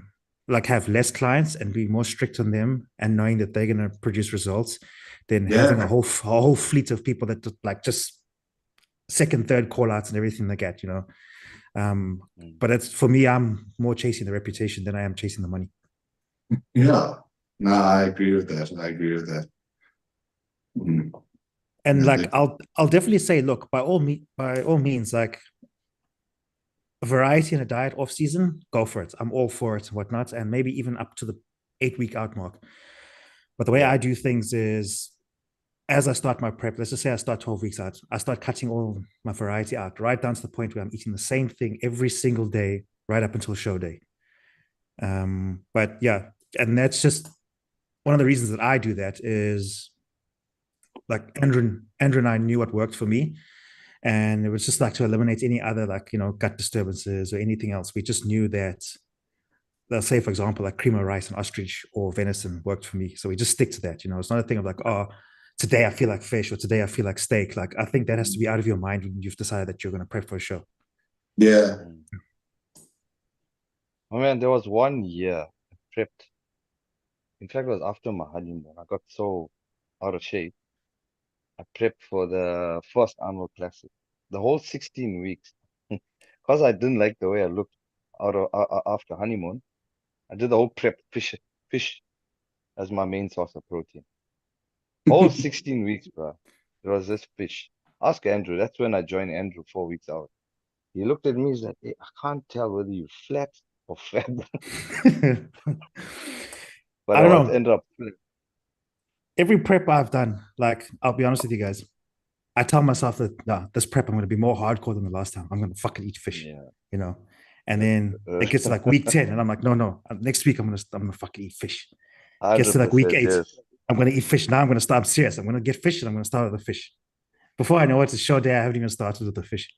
like have less clients and be more strict on them and knowing that they're going to produce results than having a Yeah. whole fleet of people that like just second, third call outs and everything like that, you know. But it's for me, I'm more chasing the reputation than I am chasing the money. Yeah. No, I agree with that. I agree with that. And Yeah, like I'll definitely say, look, by all means, like variety in a diet off season, go for it. I'm all for it and whatnot, and maybe even up to the 8 week out mark. But the way I do things is as I start my prep, let's just say I start 12 weeks out, I start cutting all my variety out, right down to the point where I'm eating the same thing every single day, right up until show day. But yeah, and that's just one of the reasons that I do that is like Andrew and I knew what worked for me. And it was just like to eliminate any other like, you know, gut disturbances or anything else. We just knew that, let's say, for example, like cream of rice and ostrich or venison worked for me. So we just stick to that. You know, it's not a thing of like, oh, today I feel like fish or today I feel like steak. Like, I think that has to be out of your mind when you've decided that you're going to prep for a show. yeah. I mean, there was 1 year I prepped. In fact, it was after my honeymoon. I got so out of shape. I prepped for the first Arnold Classic. The whole 16 weeks. Because I didn't like the way I looked after honeymoon. I did the whole prep fish as my main source of protein. Whole 16 weeks, bro. It was this fish. Ask Andrew. That's when I joined Andrew 4 weeks out. He looked at me, he's like, hey, I can't tell whether you're flat or fat. But I I don't was know. ended up flat. Every prep I've done, like, I'll be honest with you guys, I tell myself that no, this prep I'm going to be more hardcore than the last time. I'm going to fucking eat fish, Yeah. you know. And then it gets to like week 10, and I'm like, no. Next week I'm gonna fucking eat fish. Gets to like week 100%, 8, yes. I'm gonna eat fish. Now I'm gonna start serious. I'm gonna get fish, and I'm gonna start with the fish. Before I know it's a show day, I haven't even started with the fish.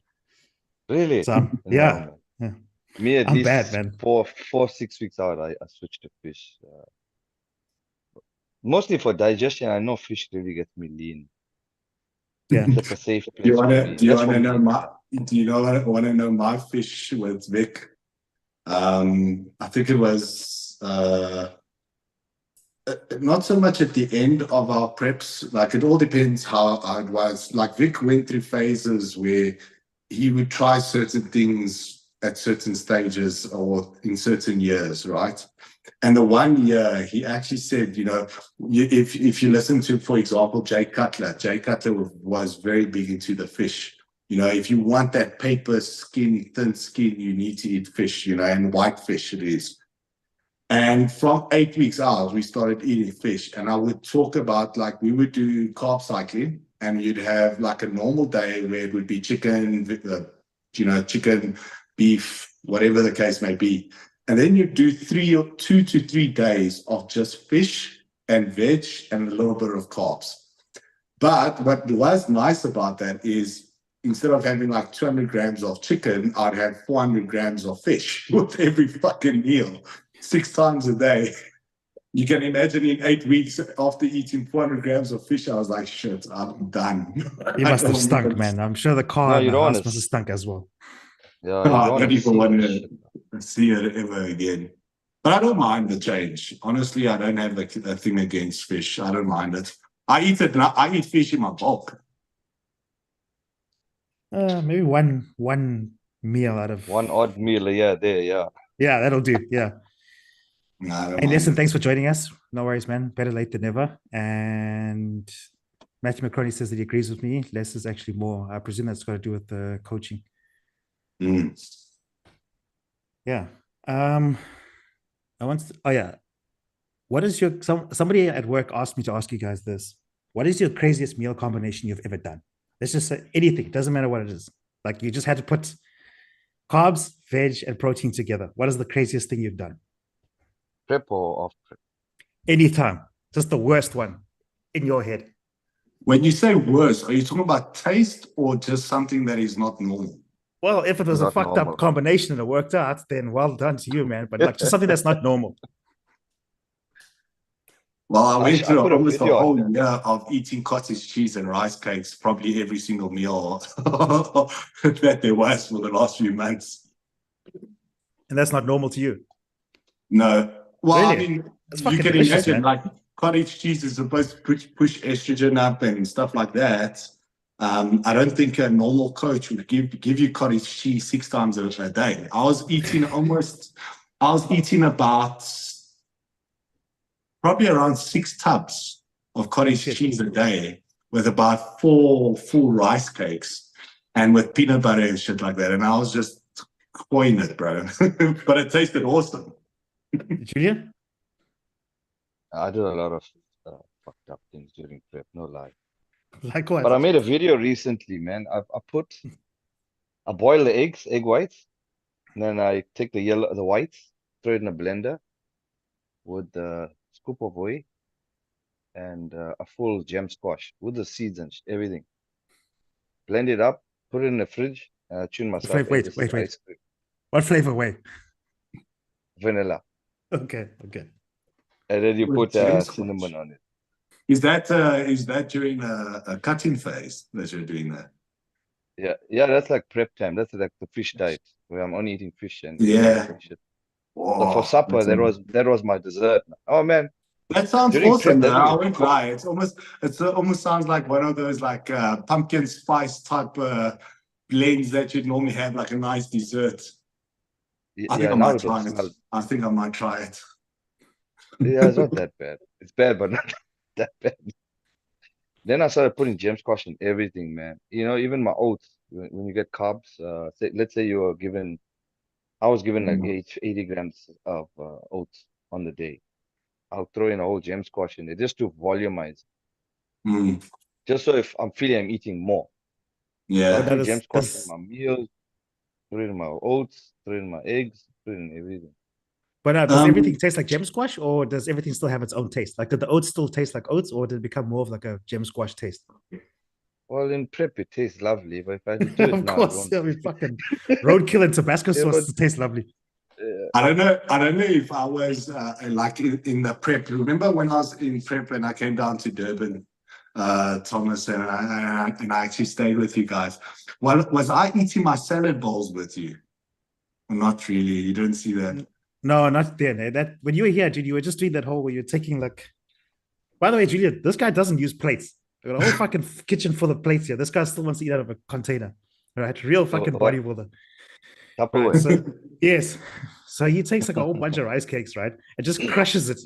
Really? So No, man. yeah, Me at I'm bad, least man. 6 weeks out, I switched to fish. Mostly for digestion. I know fish really gets me lean. Yeah, It's like a safe place for me. Do you That's want for to know me. my do you know want to know my fish with Vic? I think it was not so much at the end of our preps. Like it all depends how it was. Like Vic went through phases where he would try certain things at certain stages or in certain years, right? And the 1 year he actually said, you know, if you listen to, for example, Jay Cutler was very big into the fish. You know, if you want that paper skin, thin skin, you need to eat fish, you know, and white fish it is. And from 8 weeks out, we started eating fish. And I would talk about like we would do carb cycling, and you'd have like a normal day where it would be chicken, you know, chicken, beef, whatever the case may be. And then you do 2 to 3 days of just fish and veg and a little bit of carbs. But what was nice about that is instead of having like 200 grams of chicken, I'd have 400 grams of fish with every fucking meal, 6 times a day. You can imagine in 8 weeks after eating 400 grams of fish, I was like, shit, I'm done. you I must have don't stunk, even, man. I'm sure the car No, and you the don't want house must have to. stunk as well. Yeah, you I don't want don't to even see want that shit. to see it ever again. But I don't mind the change. Honestly, I don't have a thing against fish. I don't mind it. I eat it. I eat fish in my bulk. Maybe one meal out of One odd meal a year there, yeah. yeah, that'll do. Yeah. No, I don't Hey, mind listen, it. thanks for joining us. No worries, man. Better late than never. And Matthew McCroney says that he agrees with me. Less is actually more. I presume that's got to do with the coaching. Mm. Yeah. I want to, oh yeah. What is your somebody at work asked me to ask you guys this. What is your craziest meal combination you've ever done? Let's just say anything. It doesn't matter what it is. Like you just had to put carbs, veg, and protein together. What is the craziest thing you've done? Prep or off prep? Anytime. Just the worst one in your head. When you say worse, are you talking about taste or just something that is not normal? Well, if it was a Not fucked up normal. combination and it worked out, then well done to you, man. But like just something that's not normal. Well, I went I through put a almost a video on whole that. year of eating cottage cheese and rice cakes, probably every single meal that there was for the last few months. And that's not normal to you. No. Well, I Really? mean, That's you fucking can delicious, imagine man. like cottage cheese is supposed to push estrogen up and stuff like that. I don't think a normal coach would give you cottage cheese 6 times a day. I was eating about probably around 6 tubs of cottage Shit. cheese a day with about 4 full rice cakes and with peanut butter and shit like that. And I was just coin it, bro. But it tasted awesome. Julian? I do a lot of fucked up things during prep, no lie. Like what? But I made a video recently, man. I boil the egg whites, and then I take the whites, throw it in a blender with a scoop of whey and a full gem squash with the seeds and everything. Blend it up, put it in the fridge, and I tune myself, hey, this is ice cream, What flavor? Wait. vanilla. Okay. And then you With put gem squash. cinnamon on it. Is that during a cutting phase that you're doing that? Yeah, that's like prep time. That's like the fish diet where I'm only eating fish and Yeah. shit. So for Oh, supper, that was my dessert. Oh man, that sounds during awesome. prep, Though. that I was won't lie. It almost sounds like one of those like pumpkin spice type blends that you'd normally have like a nice dessert. I think yeah. I Now might with the try it. smell, I think I might try it. yeah, it's not that bad. It's bad, but not that bad. Then I started putting gem squash in everything, man. Even my oats. When you get carbs, let's say I was given like 80 grams of oats on the day. I'll throw in a whole gem squash in there just to volumize, Mm, just so if I'm feeling I'm eating more. So I'll But yeah. that put gem is squash in my meals, throw it in my oats, throw it in my eggs, throw it in everything. but does everything Um, taste like gem squash, or does everything still have its own taste? Like, did the oats still taste like oats, or did it become more of like a gem squash taste? Well, in prep it tastes lovely, but if I do it Of now, it course, won't. I mean, fucking roadkill and Tabasco It sauce won't. tastes lovely. I don't know. I don't know if I was like in the prep. Remember when I was in prep and I came down to Durban, Thomas, and I actually stayed with you guys. Well, was I eating my salad bowls with you? Not really. You didn't see that. No, not then. That when you were here, dude, you were just doing that whole where you're taking like. By the way, Julian, this guy doesn't use plates. We got a whole fucking kitchen full of plates here. This guy still wants to eat out of a container. All right, real fucking What? bodybuilder. Right. Tupperware. So yes. So he takes like a whole bunch of rice cakes, right? And just crushes it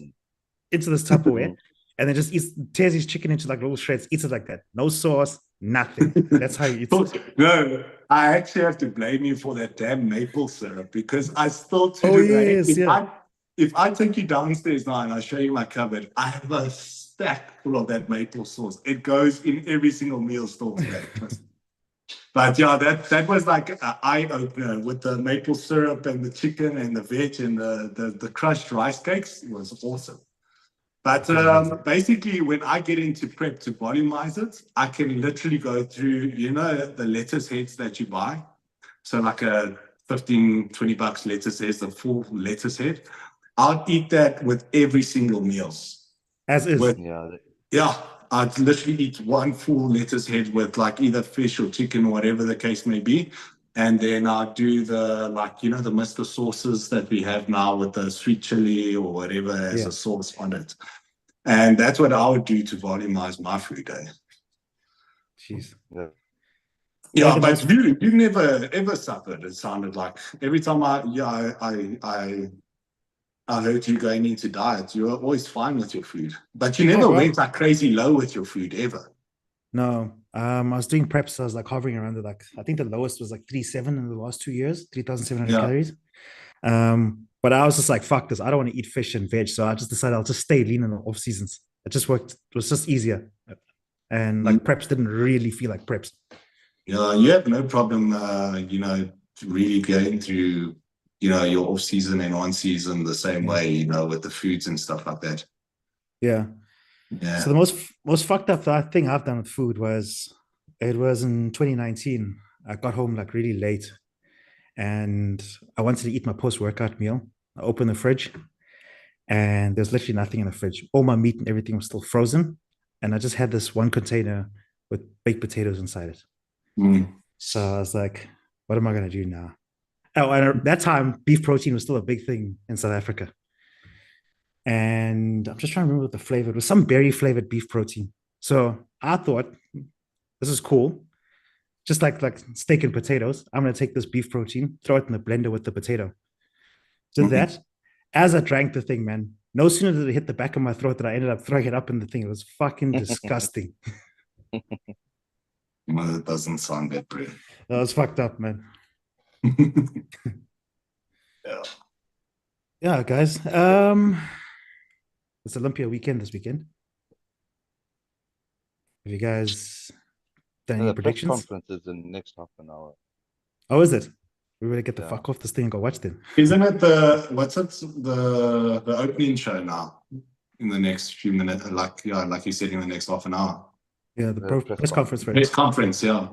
into this Tupperware, and then just tears his chicken into like little shreds, eats it like that. No sauce, nothing. That's how he eats it. No, I actually have to blame you for that damn maple syrup because I still to Oh today, yes, yeah. if I take you downstairs now and I show you my cupboard, I have a stack full of that maple sauce. It goes in every single meal still today. But yeah, that was like an eye opener with the maple syrup and the chicken and the veg and the crushed rice cakes. It was awesome. But basically, when I get into prep to volumize it, I can literally go through, the lettuce heads that you buy. So like a 15, $20 lettuce head, the full lettuce head. I'll eat that with every single meals. As is. Yeah, I'd literally eat one full lettuce head with like either fish or chicken or whatever the case may be. And then I'd do the Mr. sauces that we have now with the sweet chili or whatever as a sauce on it. And that's what I would do to volumize my food day. Jeez. Yeah, but you never ever suffered. It sounded like every time I heard you going into diet, you were always fine with your food. But you never went like crazy low with your food ever. No. I was doing preps. So I was like hovering around the I think the lowest was like 3,700 in the last 2 years, 3,700 calories. But I was just like, fuck this. I don't want to eat fish and veg. So I just decided I'll just stay lean in the off seasons. It just worked. It was just easier. And like preps didn't really feel like preps. Yeah, you have no problem, really going through, your off season and on season the same way, with the foods and stuff like that. Yeah. Yeah. So the most fucked up thing I've done with food was in 2019. I got home like really late and I wanted to eat my post-workout meal. I opened the fridge and there's literally nothing in the fridge. All my meat and everything was still frozen, and I just had this one container with baked potatoes inside it. So I was like, what am I going to do now? Oh, and at that time, beef protein was still a big thing in South Africa. And I'm just trying to remember what the flavor, it was some berry flavored beef protein. So I thought, this is cool. Just like steak and potatoes. I'm going to take this beef protein, throw it in the blender with the potato. Did that. As I drank the thing, man, no sooner did it hit the back of my throat that I ended up throwing it up in the thing. It was fucking disgusting. Well, it doesn't sound that great. That was fucked up, man. Yeah. Yeah, guys. It's Olympia weekend this weekend. Have you guys done any The press predictions? conference is in the next half an hour. Oh, is it? We better get the Yeah. fuck off this thing and go watch them. Isn't it the opening show now? In the next few minutes, like you said, in the next half an hour. Yeah, the The press conference. Right? Press conference, yeah.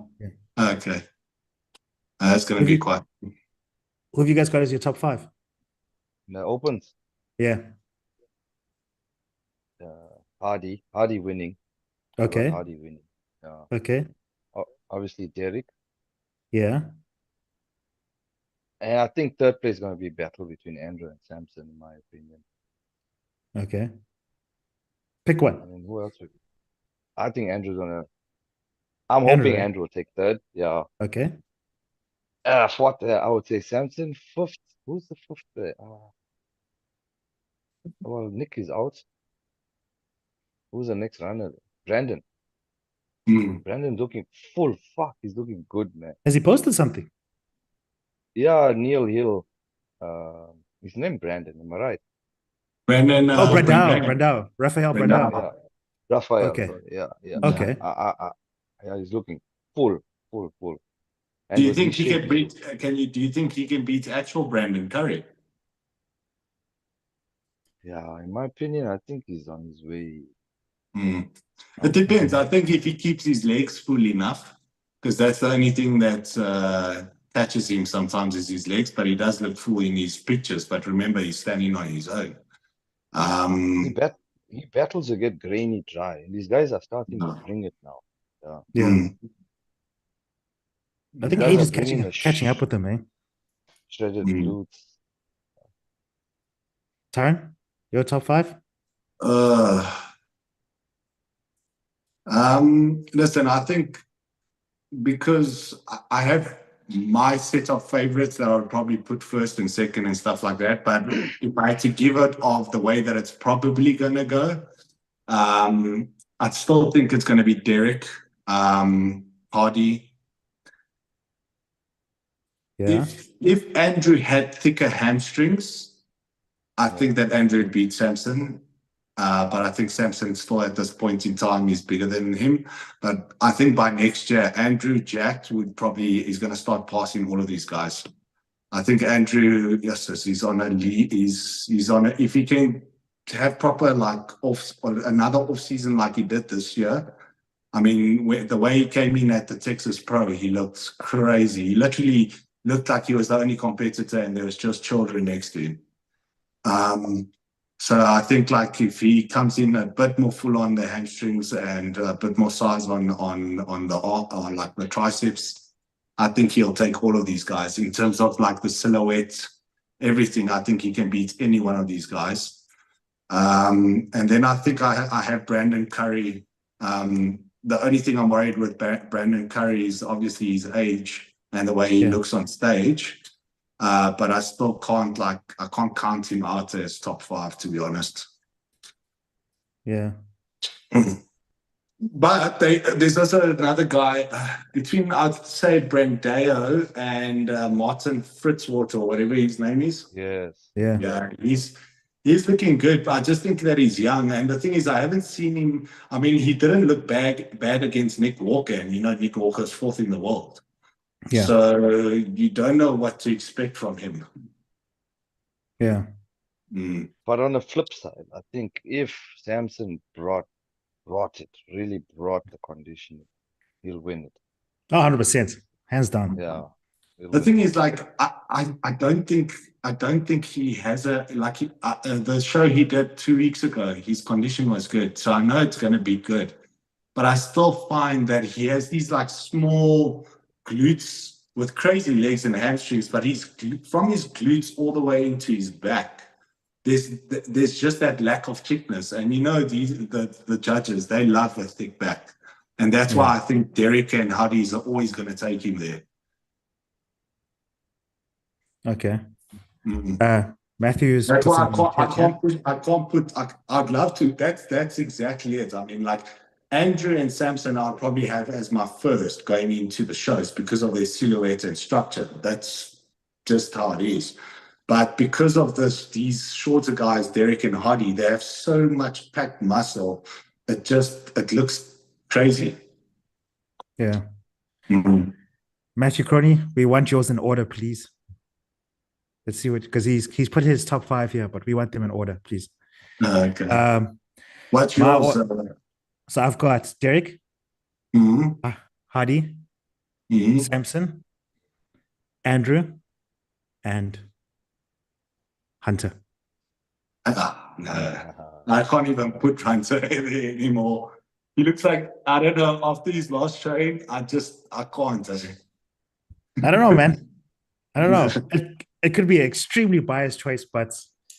Okay. That's going to be quite. Who have you guys got as your top 5? The opens. Yeah. Hardy winning. Okay. Hardy winning. Yeah. Okay. Obviously Derek. Yeah. And I think third place is going to be a battle between Andrew and Samson, in my opinion. Okay. Pick one. I mean, who else would? I think Andrew's gonna. I'm hoping Andrew will take third. Yeah. Okay. Fourth, I would say Samson. Fifth. Who's the fifth? Well, Nick is out. Who's the next runner? Brandon. Brandon's looking full. Fuck, he's looking good, man. Has he posted something? Yeah, Neil Hill. His name Brandon. Am I right? Brandon. Brandao. Raphael Brandao. Yeah. Raphael. Okay. Yeah. Okay. Yeah, he's looking full. And do you think he can beat? Do you think he can beat actual Brandon Curry? Yeah, in my opinion, I think he's on his way. It depends. I think if he keeps his legs full enough, because that's the only thing that catches him sometimes is his legs, but he does look full in his pictures. But remember, he's standing on his own. He battles to get grainy dry, and these guys are starting to bring it now. Yeah. I think age is catching up with them, eh? Shredded glutes. Taran, your top 5? Listen, I think because I have my set of favorites that I would probably put first and second and stuff like that. But if I had to give it of the way that it's probably going to go, I'd still think it's going to be Derek, Hardy. Yeah. If Andrew had thicker hamstrings, I think that Andrew would beat Samson. But I think Samson still at this point in time is bigger than him. But I think by next year, Andrew Jack is going to start passing all of these guys. I think Andrew, yes, he's on a lead. He's on if he can have proper another off season like he did this year. I mean, the way he came in at the Texas Pro, he looked crazy. He literally looked like he was the only competitor, and there was just children next to him. So I think if he comes in a bit more full on the hamstrings and a bit more size on the triceps, I think he'll take all of these guys in terms of the silhouette, everything. I think he can beat any one of these guys. And then I think I have Brandon Curry. The only thing I'm worried with Brandon Curry is obviously his age and the way he looks on stage. But I still can't I can't count him out as top 5, to be honest. Yeah. But there's also another guy between, I'd say, Brandao and Martin Fritzwater, or whatever his name is. Yes. Yeah. Yeah, he's looking good, but I just think that he's young. And the thing is, I haven't seen him. I mean, he didn't look bad against Nick Walker, and Nick Walker's 4th in the world. Yeah. So you don't know what to expect from him. Yeah. But on the flip side, I think if Samson brought the conditioning, he'll win it. Oh, 100%. Hands down. Yeah. The thing is, like, I don't think he has the show he did 2 weeks ago. His condition was good, so I know it's going to be good. But I still find that he has these like small glutes with crazy legs and hamstrings. But from his glutes all the way into his back, there's just that lack of thickness. And the judges, they love a thick back, and that's why I think Derek and Huddies are always going to take him there. Okay. Mm-hmm. Matthew's. That's why I'd love to. That's exactly it. I mean, like Andrew and Samson, I'll probably have as my first going into the shows because of their silhouette and structure. That's just how it is. But because of these shorter guys, Derek and Hardy, they have so much packed muscle. It looks crazy. Yeah. Mm-hmm. Matthew Crony, we want yours in order, please. Let's see because he's put his top 5 here, but we want them in order, please. Okay. What's yours? So I've got Derek, Hardy, Samson, Andrew, and Hunter. No, I can't even put Hunter there anymore. He looks like, I don't know, after his last showing, I can't. I don't know, man. I don't know. It could be an extremely biased choice, but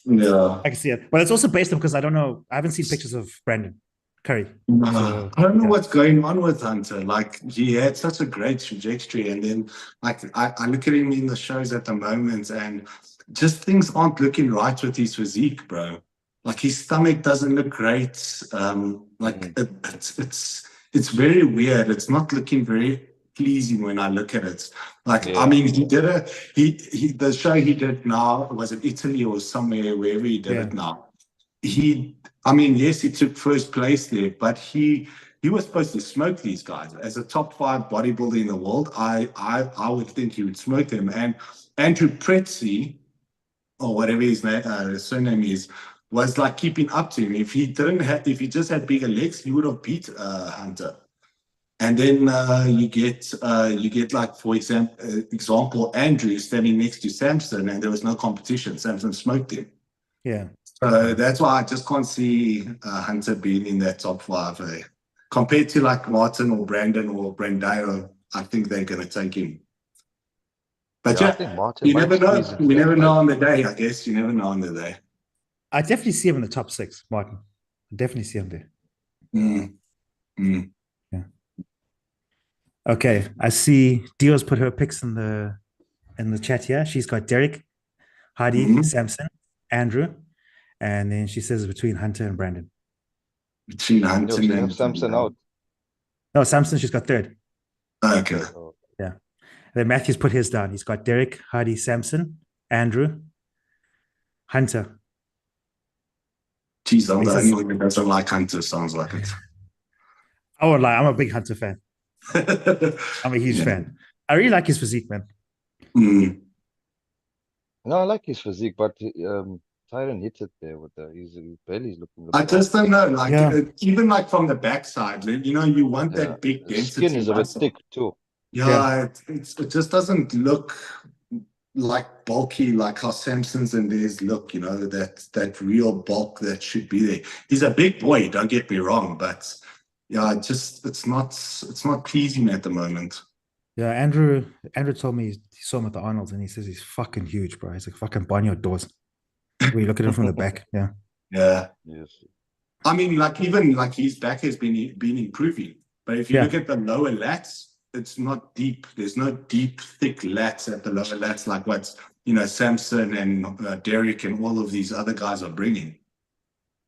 yeah, I can see it. But it's also based on because I don't know. I haven't seen pictures of Brandon Curry. So, I don't know what's going on with Hunter. Like, he had such a great trajectory, and then like I look at him in the shows at the moment, and just things aren't looking right with his physique, bro. Like, his stomach doesn't look great. It's very weird. It's not looking very pleasing when I look at it. Like, I mean, he did the show he did now, was it Italy or somewhere, wherever he did it now. I mean, yes, he took first place there, but he was supposed to smoke these guys. As a top 5 bodybuilder in the world, I would think he would smoke them. And Andrew Pretzi, or whatever his surname is, was like keeping up to him. If he just had bigger legs, he would have beat Hunter. And then you get like, for example, Andrew standing next to Samson, and there was no competition. Samson smoked him. Yeah. So that's why I just can't see Hunter being in that top 5. Compared to like Martin or Brandon or Brandao, I think they're going to take him. But you never know. We never know on the day, I guess. You never know on the day. I definitely see him in the top 6, Martin. I definitely see him there. Yeah. Okay. I see Dio's put her picks in the chat here. She's got Derek, Hardy, Samson, Andrew, and then she says between Hunter and Brandon. Between Hunter and Samson out. No, Samson, she's got 3rd. Okay. Yeah. And then Matthew's put his down. He's got Derek, Hardy, Samson, Andrew, Hunter. Jeez, I'm the only one who doesn't like Hunter, sounds like it. I won't lie, I'm a big Hunter fan. I'm a huge fan. I really like his physique, man. No, I like his physique, but Tyron hits it there with his belly's looking. I just don't know, like even like from the backside, you want that big density. Skin is a bit thick too. Yeah. It just doesn't look like bulky like how Samson's and theirs look. That real bulk that should be there. He's a big boy, don't get me wrong, but yeah, it's not pleasing at the moment. Yeah, Andrew told me he saw him at the Arnold's and he says he's fucking huge, bro. He's like fucking Barnyard doors. When you look at him from the back, yeah. Yes. I mean, like even like his back has been improving, but if you look at the lower lats, it's not deep. There's no deep, thick lats at the lower lats like what Samson and Derek and all of these other guys are bringing.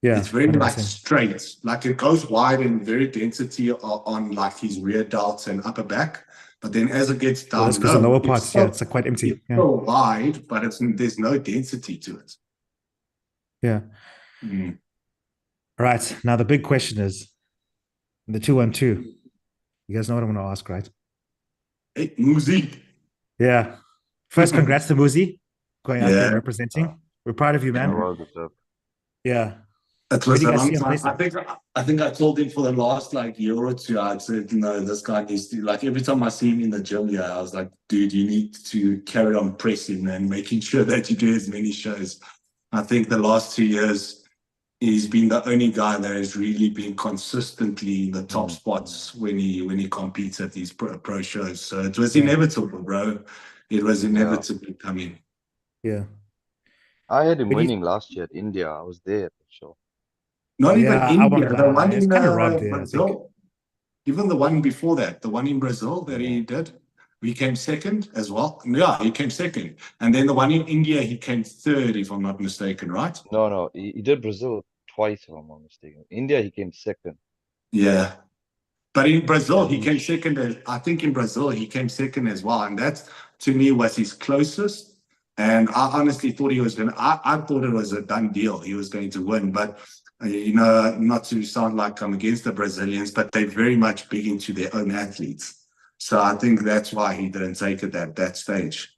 Yeah, it's very like straight, like it goes wide and very density on like his rear delts and upper back. But then as it gets down, that's because the lower parts, it's quite empty. It's so wide, but there's no density to it. Yeah. All right. Now the big question is the 212. You guys know what I'm going to ask, right? Hey, Muzi. Yeah. First, congrats to Muzi going out there representing. We're proud of you, man. Yeah. It Where was do you a guys long see him time. placing? I think I told him for the last like year or two, I'd said, no, this guy needs to, like, every time I see him in the gym, yeah, I was like, dude, you need to carry on pressing and making sure that you do as many shows. I think the last 2 years, he's been the only guy that has really been consistently in the top spots when he competes at these pro shows. So it was inevitable, bro. It was inevitably coming. Yeah. I had him Where do you, winning last year at India. I was there at the show. Not even yeah, I won't India, the lie. one It's in kind of robbed there, I think. Brazil. Even the one before that, the one in Brazil that he did, he came second as well. Yeah, he came second. And then the one in India, he came third, if I'm not mistaken, right? No, he did Brazil twice, if I'm not mistaken. India, he came second. Yeah. But in Brazil, Yeah, he came second. I think in Brazil, he came second as well. And that, to me, was his closest. And I honestly thought he was going to, I thought it was a done deal. He was going to win. But, you know, not to sound like I'm against the Brazilians, but they're very much big into their own athletes. So I think that's why he didn't take it at that stage.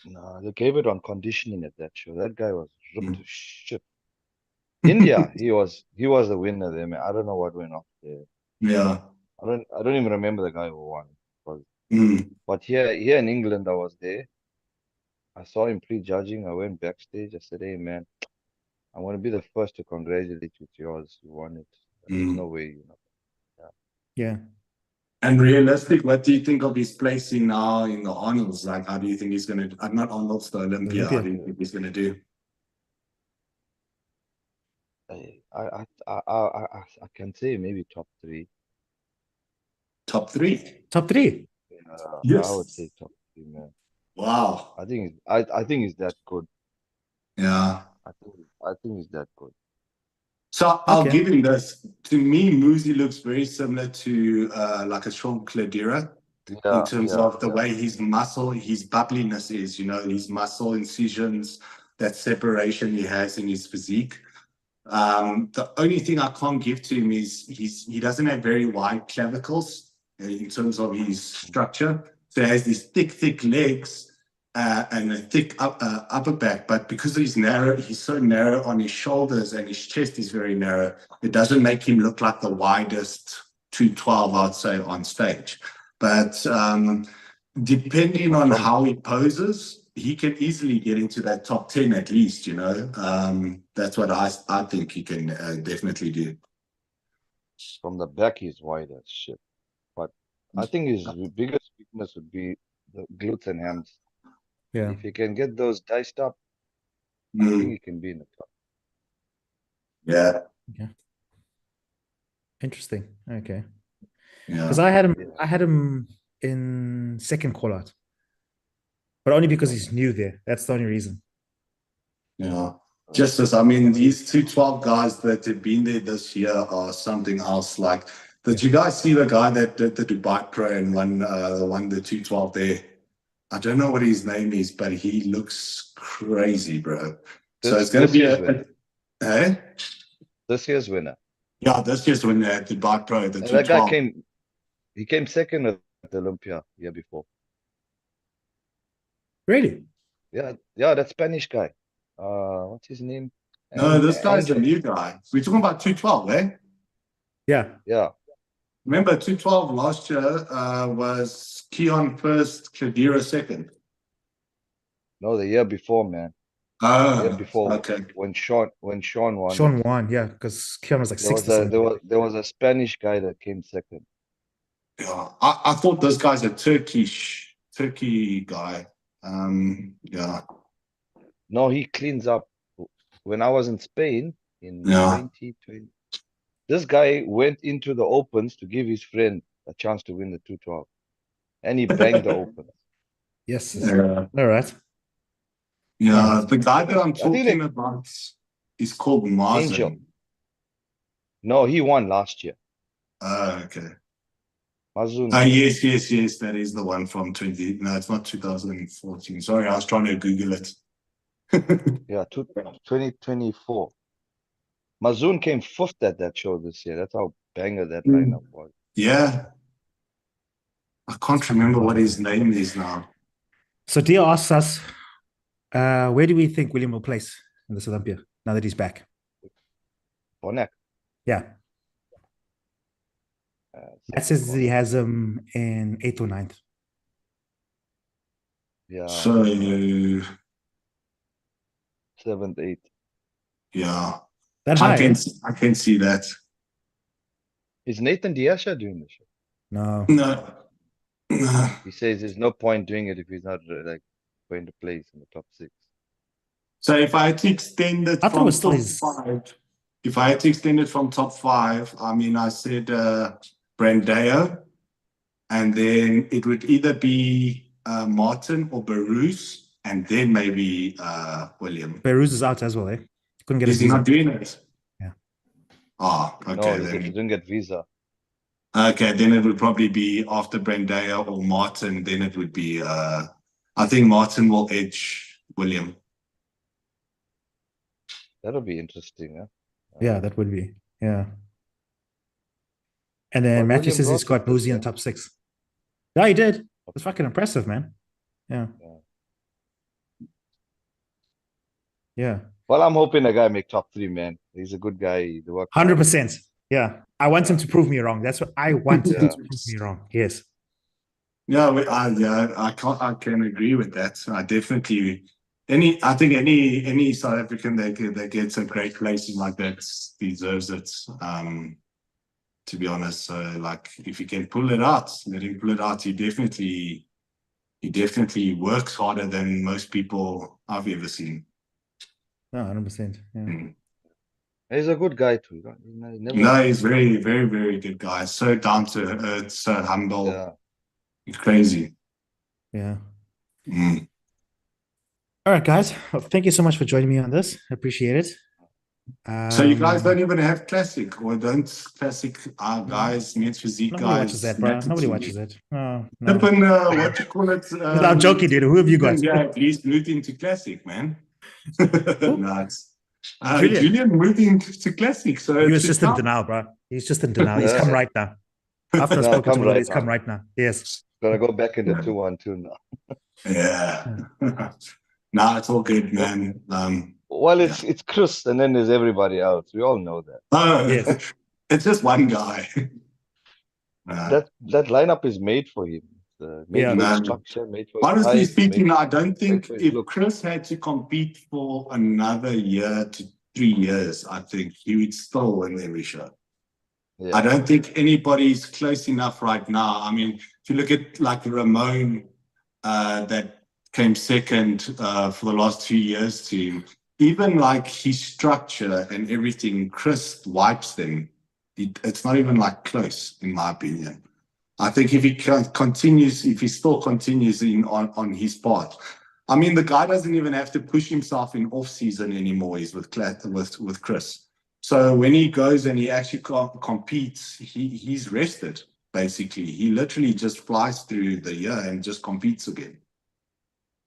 No, they gave it on conditioning at that show. That guy was ripped to shit. India, he was the winner there, man. I don't know what went off there. Yeah. I don't even remember the guy who won. Mm. But here in England, I was there. I saw him prejudging. I went backstage. I said, "Hey, man, I want to be the first to congratulate you with yours. You won it. There's no way, you know." Yeah. And realistic, what do you think of his placing now in the Arnold's? Like, how do you think he's going to, not Arnold's, the Olympia, how do you think he's going to do? I can say maybe top three. Top three? Top three? Yeah, I would say top three, man. Wow. I think it's that good. Yeah. I think it's that good. So I'll give him this. To me, Muzi looks very similar to like a Sean Cladera in terms of the way his muscle, his bubbliness is, you know, his muscle incisions, that separation he has in his physique. The only thing I can't give to him is he doesn't have very wide clavicles in terms of his structure. So he has these thick legs and a thick upper back. But because he's so narrow on his shoulders and his chest is very narrow, it doesn't make him look like the widest 212, I'd say, on stage. But depending on how he poses, he can easily get into that top 10 at least, you know. That's what I think he can definitely do. From the back, he's wide as shit. But I think his biggest weakness would be the glutes and hams. Yeah. If he can get those diced up, I think he can be in the top. Yeah. Yeah. Interesting. Okay. Yeah. Because I had him in second call out. But only because he's new there. That's the only reason. Yeah. Just as, I mean, these 212 guys that have been there this year are something else. Like, did you guys see the guy that did the Dubai Pro and won the 212 there? I don't know what his name is, but he looks crazy, bro. So it's going to be this year's winner. Yeah, this year's winner at Dubai Pro. The 212. That guy he came second at the Olympia year before. Really? Yeah, that Spanish guy. What's his name? No, this guy's a new guy. We're talking about 212, eh? Yeah. Yeah. Remember, 212 last year was Keon first, Cladera second. No, the year before, man. Oh, the year before, okay. When Sean won. Sean won, yeah, because Keon was like sixth. There was a Spanish guy that came second. Yeah, I thought this guy's a Turkey guy. Yeah. No, he cleans up. When I was in Spain in 2020, this guy went into the opens to give his friend a chance to win the 212, and he banged the opens. Yes. Yeah. All right. Yeah, the guy that I'm talking about is called Mazen. Angel. No, he won last year. Oh, okay. Mazun. Yes, that is the one from 20. No, it's not 2014. Sorry, I was trying to Google it. Yeah, 2024. Mazun came fifth at that show this year. That's how banger that lineup was. Yeah. I can't remember what his name is now. So Dia asks us, where do we think William will place in this Olympia now that he's back? Bonak. Yeah. That says he has him in 8th or 9th. Yeah. So 7th, 8th. yeah, That high? I can see that. Is Nathan Diasha doing the show? No. No. He says there's no point doing it if he's not like going to place in the top 6. So if I had to extend it I thought it from was still top his. 5, if I had to extend it from top 5, I mean, I said Brandeo, and then it would either be Martin or Barus, and then maybe William. Beirut is out as well, eh? Couldn't get a Is he visa. not doing it? Yeah. Ah, No, okay. he Then, didn't get visa. okay, then it would probably be after Brandeo or Martin. Then it would be, I think Martin will edge William. That'll be interesting, huh? Yeah, that would be. Yeah. And then Well, Matthew William says he's brought got it Boozy this in the top 6. Yeah, he did. It's fucking impressive, man. Yeah. Yeah. Well, I'm hoping the guy make top 3, man. He's a good guy. He works hard. 100%. Yeah. I want him to prove me wrong. That's what I want him Yeah. to prove me wrong. Yes. Yeah, I can agree with that. I definitely I think any South African that gets a great placing like that deserves it. To be honest, so like if he can pull it out, let him pull it out. He definitely works harder than most people I've ever seen. No, 100%. Yeah. Mm. He's a good guy too. He never, No, he's very, very, very good guy. So down to earth, so humble. yeah. He's crazy. Yeah. Mm. All right, guys. Well, thank you so much for joining me on this. I appreciate it. So you guys don't even have classic, or don't classic guys, men's physique Nobody guys. watches that, bro. Nobody watches it. No, no. Tippin, what you call it? I'm joking, dude. Who have you got? Yeah, at least moved into classic, man. Nuts. Julian. Julian moved into classic, so He it was should just in count. denial, bro. He's just in denial. He's come right now. After I've No, spoken come to him, right he's come now. right now. Yes. Gonna go back into 2-1-2 now. Yeah. Nah, it's all good, man. Well, it's Chris, and then there's everybody else. We all know that. Yes. It's just one guy. That lineup is made for him. Made Yeah. for his Man. structure, made for his Honestly height, speaking, made I don't think for his if look. Chris had to compete for another year to 3 years, I think he would still win every show. Yeah. I don't think anybody's close enough right now. I mean, if you look at like Ramon, that came second for the last 2 years to him, even like his structure and everything, Chris wipes them. It's not even like close, in my opinion. I think if he continues, if he still continues on his part, I mean, the guy doesn't even have to push himself in off season anymore. He's with Chris. So when he goes and he actually competes, he's rested. Basically, he literally just flies through the year and just competes again.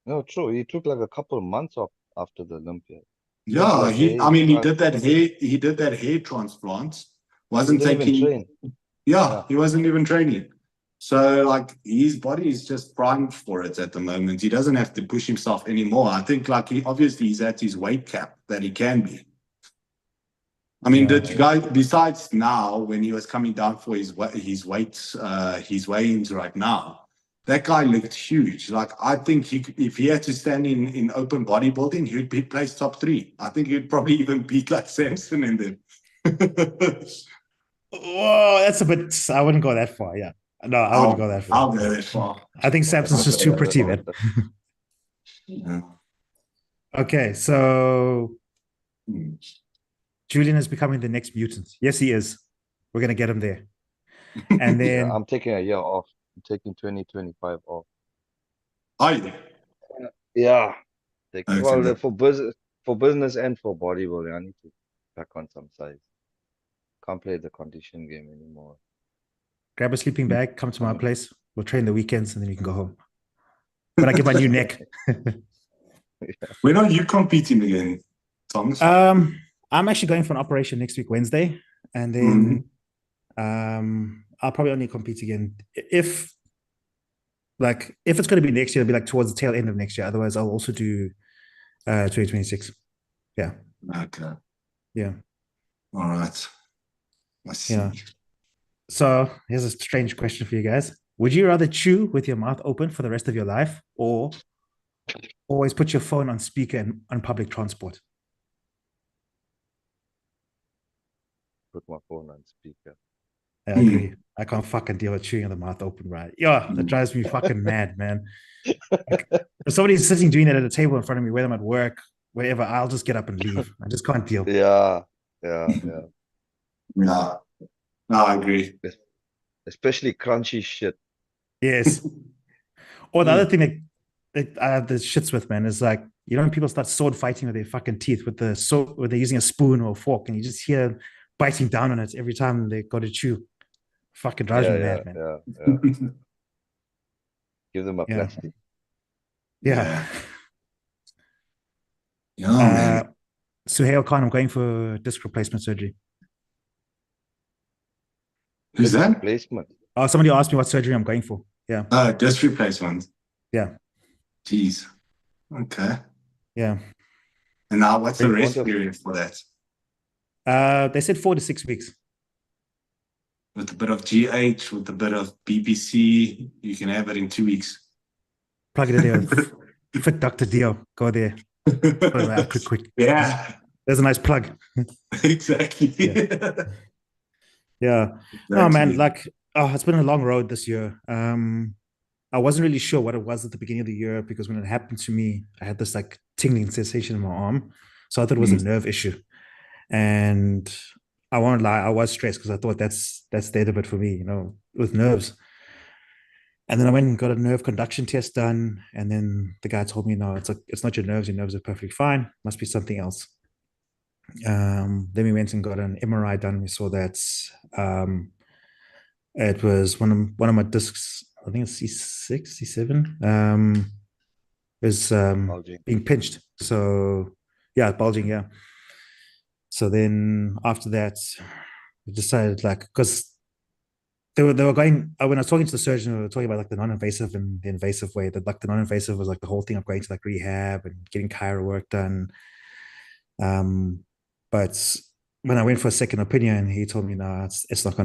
No, true. He took like a couple of months off after the Olympia. Yeah, he did that hair. He did that hair transplant. Wasn't He didn't even taking. train. Yeah, he wasn't even training. So like his body is just primed for it at the moment. He doesn't have to push himself anymore. I think like he's at his weight cap that he can be. I mean, the guy, besides now when he was coming down for his weigh-ins right now, that guy looked huge. Like I think if he had to stand in open bodybuilding, he would be placed top 3. I think he'd probably even beat like Samson in them. Whoa, that's a bit. I wouldn't go that far. Yeah. No, I wouldn't go that far. I'll go that far. I think Samson's just too pretty, man. Yeah. Okay, so Julian is becoming the next mutant. Yes, he is. We're gonna get him there. And then I'm taking a year off. I'm taking 2025 off. Are you? Yeah. Okay. Well, for business and for bodybuilding, I need to back on some size. Can't play the condition game anymore. grab a sleeping bag, come to my place. We'll train the weekends, and then you can go home. When I get my new neck. When are you competing again, Thomas? I'm actually going for an operation next week, Wednesday, and then I'll probably only compete again if it's going to be next year. It'll be like towards the tail end of next year. Otherwise, I'll also do 2026. Yeah. Okay. Yeah. All right. I see. Yeah. So here's a strange question for you guys. Would you rather chew with your mouth open for the rest of your life or always put your phone on speaker and on public transport? Put my phone on speaker. I Hmm. agree. I can't fucking deal with chewing with the mouth open, right? Yeah, that drives me fucking mad, man. Like, if somebody's sitting doing that at a table in front of me, whether I'm at work, wherever, I'll just get up and leave. I just can't deal. Yeah, yeah. Yeah. No, I agree. Especially crunchy shit. Yes. Or the other Hmm. thing that I have the shits with, man, is like, you know, when people start sword fighting with their fucking teeth with the sword, where they're using a spoon or a fork, and you just hear biting down on it every time they go to chew. Fucking drives me mad, man. Yeah. Give them a Yeah. plastic. Yeah. Yeah. Yeah, man. Uh, Suhail Khan, I'm going for disc replacement surgery. Who's Disc that? replacement. Oh, somebody asked me what surgery I'm going for. Yeah. Disc replacement. Yeah. Jeez. Okay. Yeah. And now what's the You want rest to, period for that? They said 4 to 6 weeks. With a bit of GH, with a bit of BBC, you can have it in 2 weeks. Plug it in there. Fit Dr. Dio. Go there. Put it out quick. Yeah, There's a nice plug. exactly. Yeah. No, man, Exactly. like, oh, it's been a long road this year. I wasn't really sure what it was at the beginning of the year because when it happened to me, I had this like tingling sensation in my arm. So I thought it was a Mm. nerve issue. And I won't lie, I was stressed because I thought that's the end of it for me, you know, with nerves. And then I went and got a nerve conduction test done. And then the guy told me, no, it's not your nerves are perfectly fine. Must be something else. Then we went and got an MRI done. We saw that um, it was one of my discs. I think it's C6, C7. Is bulging. being pinched. So yeah, bulging. Yeah. So then after that, we decided like because they were going when I was talking to the surgeon, we were talking about like the non-invasive and the invasive way. That like the non-invasive was like the whole thing of going to like rehab and getting chiro work done. Um, but when I went for a second opinion, he told me, no, it's not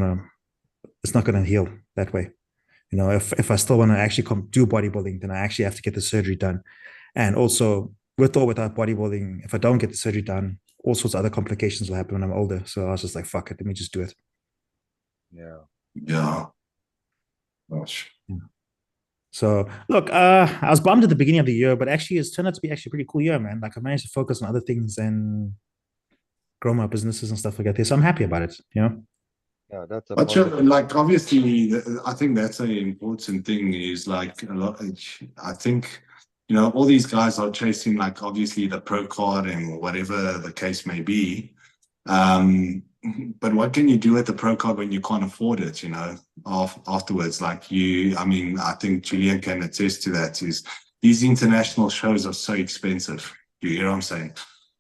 gonna heal that way. You know, if I still want to actually do bodybuilding, then I actually have to get the surgery done. And also, with or without bodybuilding, if I don't get the surgery done, all sorts of other complications will happen when I'm older. So I was just like, fuck it, let me just do it. Yeah. Yeah. Gosh. Yeah. So look, I was bummed at the beginning of the year, but actually it's turned out to be actually a pretty cool year, man. Like I managed to focus on other things and grow my businesses and stuff like that. So I'm happy about it, you know? Yeah, that's a But positive. like obviously, I think that's an important thing. Is like a lot. I think all these guys are chasing like obviously the pro card and whatever the case may be. Um, but what can you do with the pro card when you can't afford it? Afterwards, like I mean, I think Julian can attest to that. Is these international shows are so expensive. You hear what I'm saying?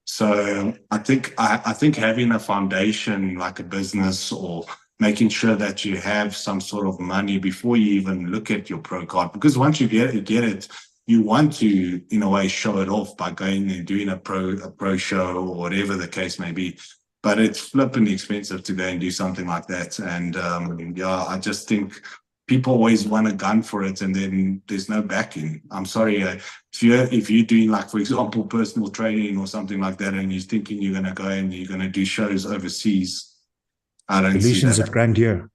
So I think having a foundation like a business or making sure that you have some sort of money before you even look at your pro card, because once you get it, you want to in a way show it off by going and doing a pro show or whatever the case may be. But it's flipping expensive to go and do something like that. And yeah, I just think people always want a gun for it, and then there's no backing. I'm sorry, if you're doing like, for example, personal training or something like that, and you're thinking you're gonna go and you're gonna do shows overseas, I don't see Delusions of that. grandeur.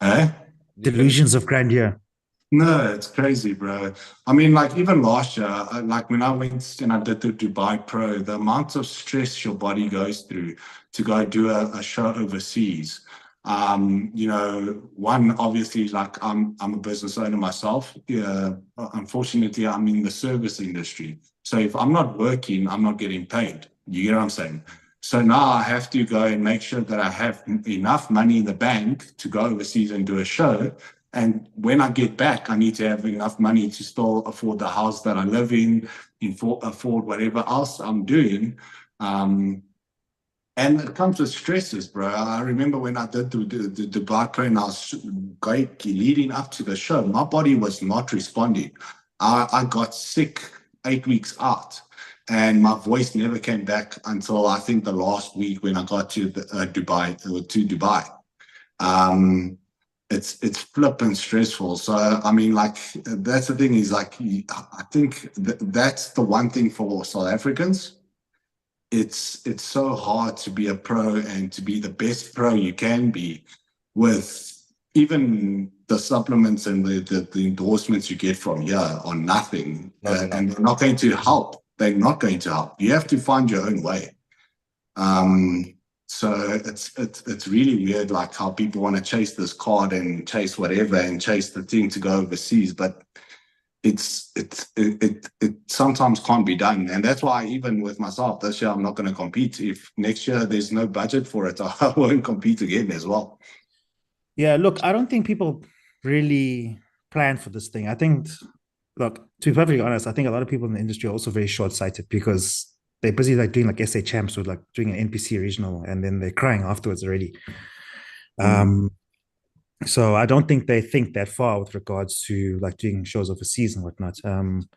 Eh? Yeah. Delusions of grandeur. No, it's crazy, bro. I mean, like even last year, like when I went and I did the Dubai Pro, the amount of stress your body goes through to go do a show overseas. One obviously, like I'm a business owner myself. Yeah, unfortunately, I'm in the service industry. So if I'm not working, I'm not getting paid. You get what I'm saying? So now I have to go and make sure that I have enough money in the bank to go overseas and do a show. And when I get back, I need to have enough money to still afford the house that I live in, afford whatever else I'm doing. And it comes with stresses, bro. I remember when I did the Dubai Pro and I was leading up to the show, my body was not responding. I got sick 8 weeks out. and my voice never came back until I think the last week when I got to Dubai. It's flipping stressful. So I mean, like that's the thing is like I think that's the one thing for South Africans. It's so hard to be a pro and to be the best pro you can be with even the supplements and the endorsements you get from here are nothing, Not enough. and they're not going to help. They're not going to help. You have to find your own way. So it's really weird, like how people want to chase this card and chase whatever and chase the thing to go overseas, but it sometimes can't be done. And that's why even with myself this year, I'm not going to compete. If next year there's no budget for it, I won't compete again as well. Yeah, look, I don't think people really plan for this thing. I think, look, to be perfectly honest, I think a lot of people in the industry are also very short-sighted because they're busy like doing like SA champs or like doing an NPC regional, and then they're crying afterwards already. So I don't think they think that far with regards to like doing shows overseas and whatnot.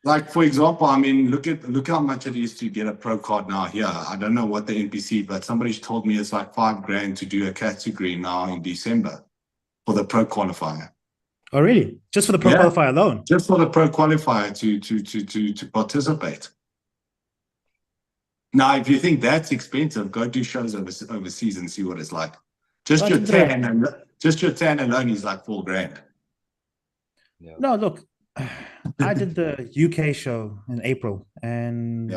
Like for example, I mean, look how much it is to get a pro card now here. I don't know what the NPC, but somebody's told me it's like $5,000 to do a category now in December for the pro qualifier. Oh, really? Just for the pro qualifier alone? Just for the pro qualifier to participate. Now, if you think that's expensive, go do shows overseas and see what it's like. Just your tan alone is like $4,000. Yeah. No, look, I did the UK show in April, and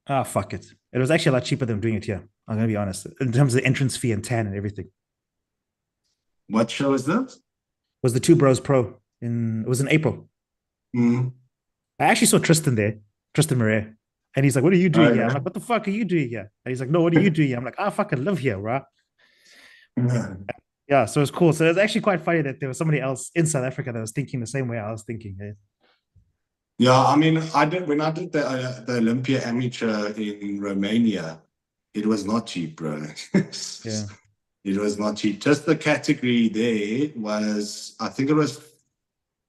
fuck it. It was actually a lot cheaper than doing it here. I'm gonna be honest, in terms of the entrance fee and tan and everything. What show is this? Was the Two Bros Pro it was in April. Mm. I actually saw Tristan there, Tristan Murray. And he's like, "What are you doing here?" Yeah. I'm like, "What the fuck are you doing here?" And he's like, "No, what are you doing here?" I'm like, "I fucking live here, right?" Yeah, so it's cool. So it's actually quite funny that there was somebody else in South Africa that was thinking the same way I was thinking. Yeah, I mean, when I did the Olympia Amateur in Romania, it was not cheap, bro. Yeah. It was not cheap. Just the category there was, I think it was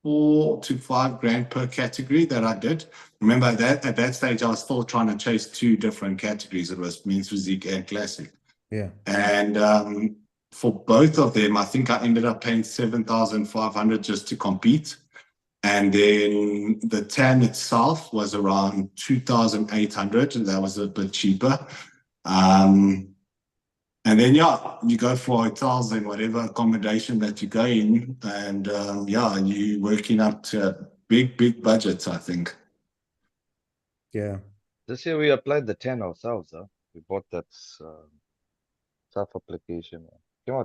$4,000 to $5,000 per category that I did. Remember that at that stage, I was still trying to chase two different categories. It was men's physique and classic. Yeah. And for both of them, I think I ended up paying $7,500 just to compete. And then the tan itself was around $2,800, and that was a bit cheaper. And then, you go for hotels and whatever accommodation that you go in. And you're working up to big budgets, I think. Yeah. This year we applied the 10 ourselves, huh? We bought that self-application.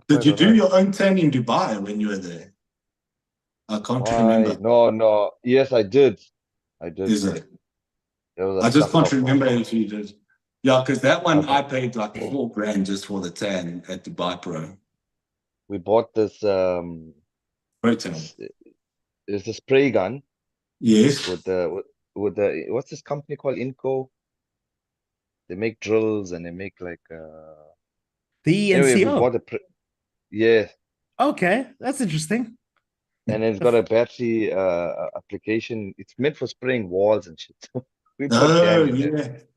Did you do your own tan in Dubai when you were there? I can't remember. No. Yes, I did. Is it? Was I just can't suck-up remember one. if you did. Yeah, because that one I paid like $4,000 just for the tan at Dubai Pro. We bought this Pro-tan. it's a spray gun Yes. with the what's this company called? Inco. They make drills and they make like The anyway, we ENCO. bought yeah. Okay, that's interesting. And it's got a battery application. It's meant for spraying walls and shit. We put tan in it.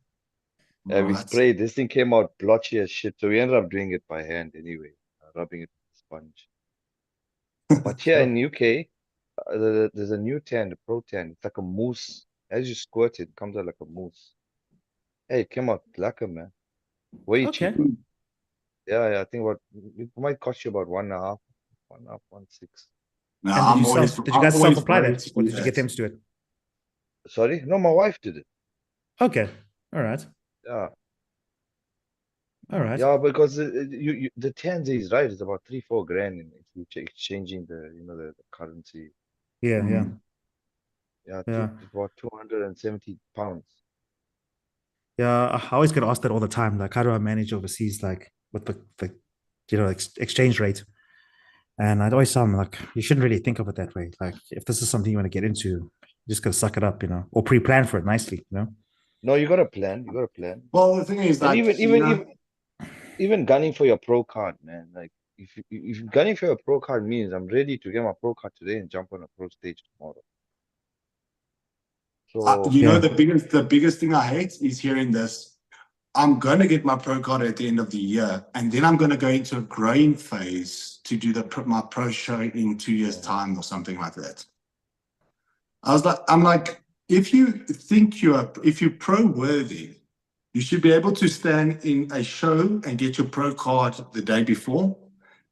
And we sprayed. This thing came out blotchy as shit. So we ended up doing it by hand anyway, rubbing it with a sponge. But here in UK, there's a new tan, the Pro Tan. It's like a mousse. As you squirt it, it comes out like a mousse. Hey, it came out blacker, man. Way cheaper. Yeah, I think it might cost you about 1.5, 1.6. No, And did you guys self-apply that, or did you get them to do it? Sorry? No, my wife did it. Okay. All right. Yeah. All right. Yeah, because the 10 is right. It's about 3-4 grand if you exchanging the currency. Yeah. Yeah, it's about 270 pounds. Yeah, I always get asked that all the time. Like, how do I manage overseas, like with the exchange rate? And I'd always tell them, like, you shouldn't really think of it that way. Like, if this is something you want to get into, you just gotta suck it up, or pre-plan for it nicely, No, you gotta plan. Well, the thing is, and like, even gunning for your pro card, man. Like, if gunning for your pro card means I'm ready to get my pro card today and jump on a pro stage tomorrow. So You know, Yeah. the biggest thing I hate is hearing this. I'm going to get my pro card at the end of the year, and then I'm going to go into a growing phase to do my pro show in 2 years' time or something like that. I'm like, if you're pro worthy, you should be able to stand in a show and get your pro card the day before,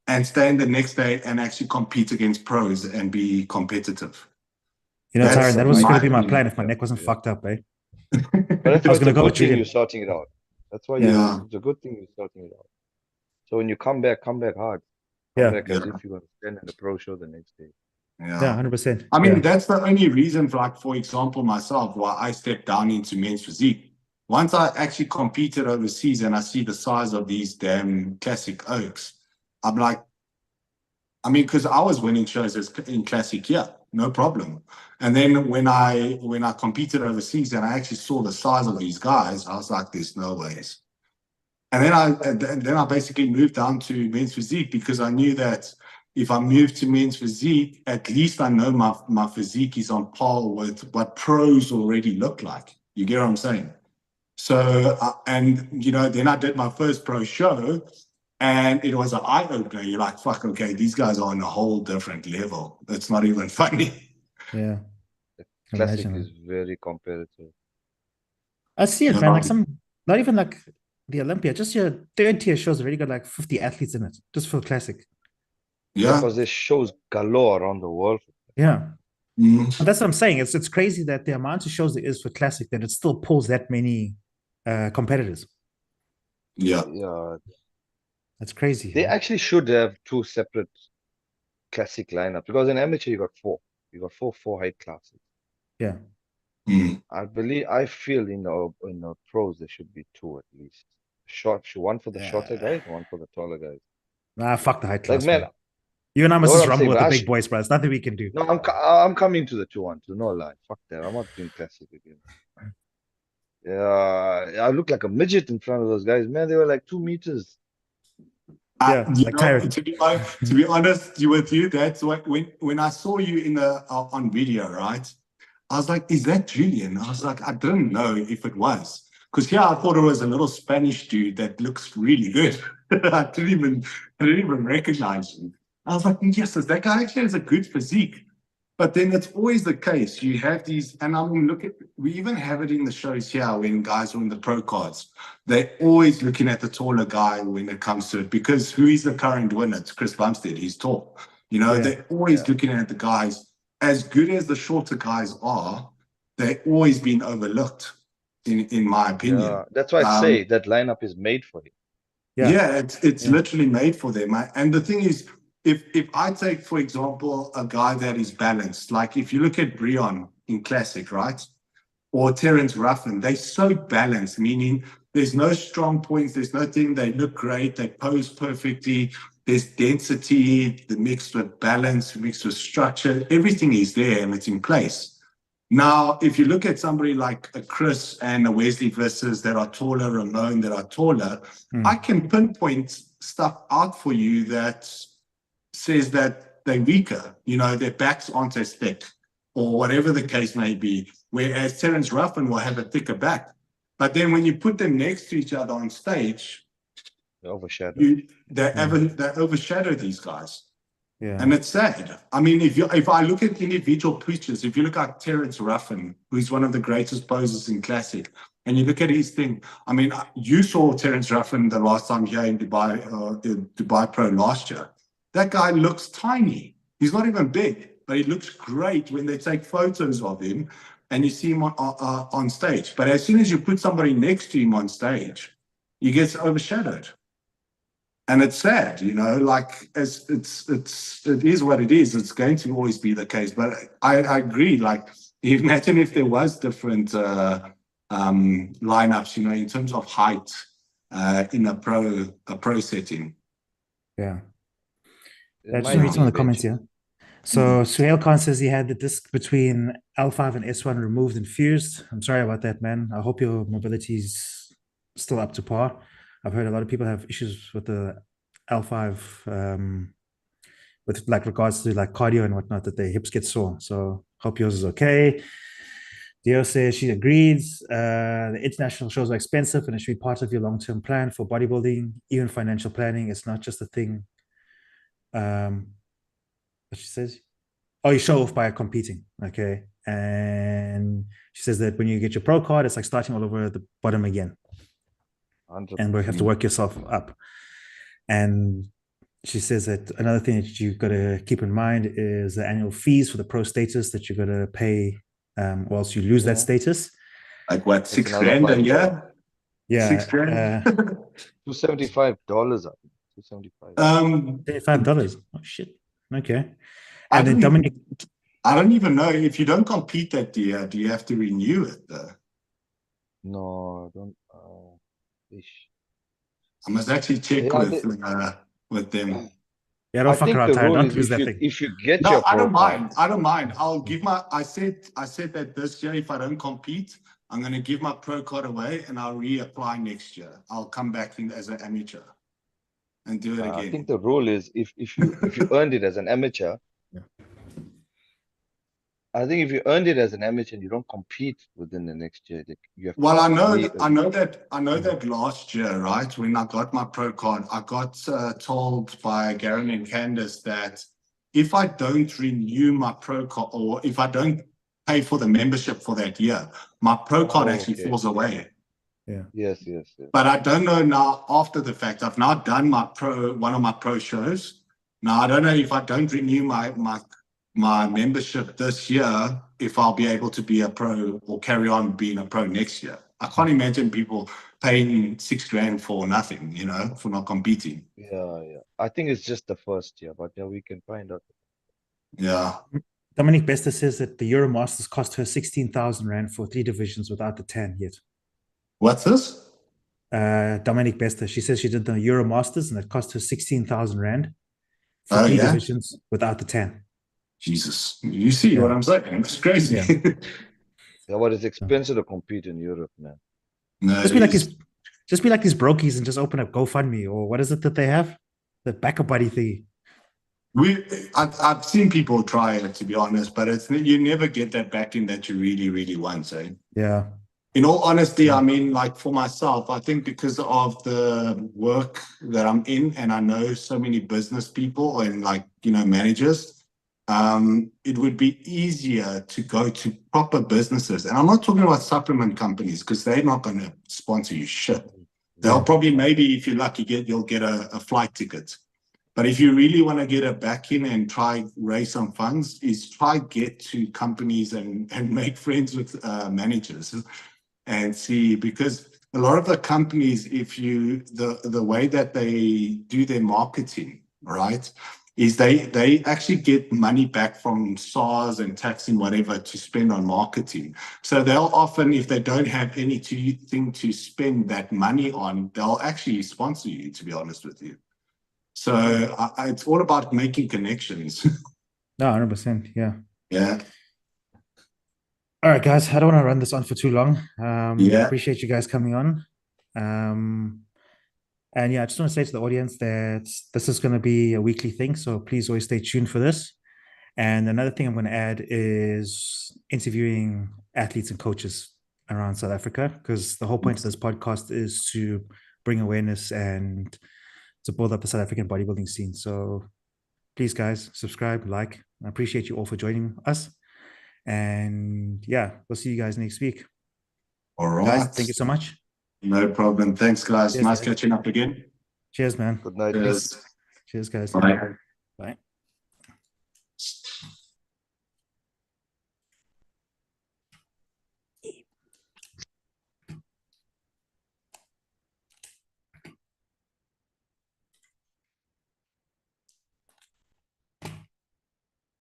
and stand the next day and actually compete against pros and be competitive. You know, That's Tyron, that was my going to be my opinion. plan if my neck wasn't fucked up, eh? but that's I why was it's going a to go with good thing you're Julian. sorting it out. That's why Yeah. it's a good thing you're sorting it out. So when you come back hard. Come Yeah. back as Yeah. if you're going to stand in the pro show the next day. Yeah, Yeah. 100%. I mean, Yeah. that's the only reason, like, for example, myself, why I stepped down into men's physique. Once I actually competed overseas and I see the size of these damn classic oaks, I'm like, I mean, because I was winning shows in classic, yeah, no problem. And then when I competed overseas and I actually saw the size of these guys, I was like, there's no ways. And then I basically moved down to men's physique because I knew that if I moved to men's physique, at least I know my physique is on par with what pros already look like. You get what I'm saying? So, then I did my first pro show and it was an eye opener. You're like, fuck, okay, these guys are on a whole different level. It's not even funny. Yeah. The Imagine, classic man. is very competitive. I see it, man. Yeah. Like not even like the Olympia, just your third tier shows already got like 50 athletes in it, just for classic. Yeah, Yeah. because there's shows galore around the world. Yeah. Mm. And that's what I'm saying. It's crazy that the amount of shows there is for classic that it still pulls that many competitors. Yeah. Yeah, That's crazy. they actually should have two separate classic lineups because in amateur you got four. You got four height classes. Yeah. Mm. I feel in the pros there should be two at least. One for the shorter Yeah. guys, one for the taller guys. Nah, fuck the height Like class, man, man. You and I know must what just I'm rumble saying? with But the big boys, bro. There's nothing we can do. no, I'm coming to the 2-1-2. No lie, fuck that. I'm not doing classic again. Yeah, I look like a midget in front of those guys. Man, they were like 2 meters. Yeah, like Tyron. To be honest with you, that's what when I saw you in the on video, right? I was like, is that Julian? I was like, I didn't know if it was. Because here I thought it was a little Spanish dude that looks really good. I didn't even recognize him. I was like, yes, that guy actually has a good physique. But then it's always the case. You have these, and I mean, we even have it in the shows here when guys are in the pro cards. They're always looking at the taller guy when it comes to it because who is the current winner? It's Chris Bumstead. He's tall. Yeah. They're always Yeah. looking at the guys. As good as the shorter guys are, they're always been overlooked, in my opinion. Yeah, that's why I say that lineup is made for him. Yeah, it's Yeah. literally made for them. And the thing is, if I take, for example, a guy that is balanced, like if you look at Breon in Classic, right? Or Terence Ruffin, they're so balanced, meaning there's no strong points, there's nothing, they look great, they pose perfectly, there's density, the mixed with balance, mixed with structure, everything is there and it's in place. Now, if you look at somebody like a Chris and a Wesley versus that are taller, Ramon that are taller, I can pinpoint stuff out for you that says that they're weaker, their backs aren't as thick or whatever the case may be. Whereas Terence Ruffin will have a thicker back. But then when you put them next to each other on stage, They overshadow. they overshadow these guys. Yeah. And it's sad. I mean, if I look at individual pictures, if you look at Terence Ruffin, who's one of the greatest posers in Classic, and you look at his thing, I mean, you saw Terence Ruffin the last time here in Dubai Pro last year. That guy looks tiny. He's not even big, but he looks great when they take photos of him and you see him on stage. But as soon as you put somebody next to him on stage, he gets overshadowed. And it's sad, like it is what it is. It's going to always be the case. But I agree. Like, imagine if there was different lineups, in terms of height in a pro setting. Yeah. It Just might read some of the be comments here. So Suhail Khan says he had the disc between L5 and S1 removed and fused. I'm sorry about that, man. I hope your mobility is still up to par. I've heard a lot of people have issues with the L5 with like regards to like cardio and whatnot, that their hips get sore. So hope yours is okay. Dio says she agrees. The international shows are expensive and it should be part of your long-term plan for bodybuilding, even financial planning. It's not just a thing. What she says? Oh, you show off by competing. Okay. And she says that when you get your pro card, it's like starting all over at the bottom again. 100%. And we have to work yourself up. And she says that another thing that you've got to keep in mind is the annual fees for the pro status that you're going to pay whilst you lose that status. Like what, That's 6 another grand a $5. year? Yeah. 6 grand? $275, I think. $275. $35. Oh shit. Okay. I And then don't Dominic. I don't even know if you don't compete that year, do you have to renew it though? No, I don't. Ish. I must actually check Yeah, with them. Yeah, don't I fuck think around, the Ty. rule Don't is lose that thing. if you get No, your I pro don't card, mind. I don't mind. I'll give I said that this year, if I don't compete, I'm going to give my pro card away and I'll reapply next year. I'll come back in as an amateur and do it I again. think the rule is if you earned it as an amateur, Yeah. I think if you earned it as an amateur and you don't compete within the next year, you have Well, I know re-earn. that last year, right, when I got my pro card, I got told by Garen and Candace that if I don't renew my pro card or if I don't pay for the membership for that year, my pro card actually okay. falls away. Yeah. Yes. But I don't know now after the fact. I've now done one of my pro shows. Now I don't know if I don't renew my membership this year, if I'll be able to be a pro or carry on being a pro next year. I can't imagine people paying 6 grand for nothing, for not competing. Yeah. I think it's just the first year, but yeah, we can find out. Yeah. Dominic Bester says that the Euromasters cost her 16,000 Rand for 3 divisions without the tan yet. What's this? Dominic Bester. She says she did the Euromasters and it cost her 16,000 Rand for 3 divisions without the tan. Jesus. You see what I'm saying? It's crazy. Yeah, but it's expensive to compete in Europe, man. No, just be like these brokies and just open up GoFundMe or what is it that they have? The backer buddy thing. I've seen people try it, to be honest, but you never get that backing that you really, really want, eh? Yeah. In all honesty, I mean, like for myself, I think because of the work that I'm in and I know so many business people and managers, it would be easier to go to proper businesses. And I'm not talking about supplement companies because they're not going to sponsor you shit. They'll probably, maybe if you're lucky, you'll get a flight ticket. But if you really want to get a back in and try raise some funds, is try get to companies and make friends with managers and see, because a lot of the companies, the way that they do their marketing, right, is they actually get money back from SARS and tax and whatever to spend on marketing. So they'll often, if they don't have anything to spend that money on, they'll actually sponsor you, to be honest with you. So it's all about making connections. No, 100%. Yeah. Yeah. All right, guys. I don't want to run this on for too long. Yeah. Appreciate you guys coming on. And yeah, I just want to say to the audience that this is going to be a weekly thing. So please always stay tuned for this. And another thing I'm going to add is interviewing athletes and coaches around South Africa, because the whole point of this podcast is to bring awareness and to build up the South African bodybuilding scene. So please, guys, subscribe, like. I appreciate you all for joining us. And yeah, we'll see you guys next week. All right. Guys, thank you so much. No problem. Thanks, guys. Cheers, Nice guys. catching up again. Cheers, man. Good night. Cheers. Cheers, guys. Bye.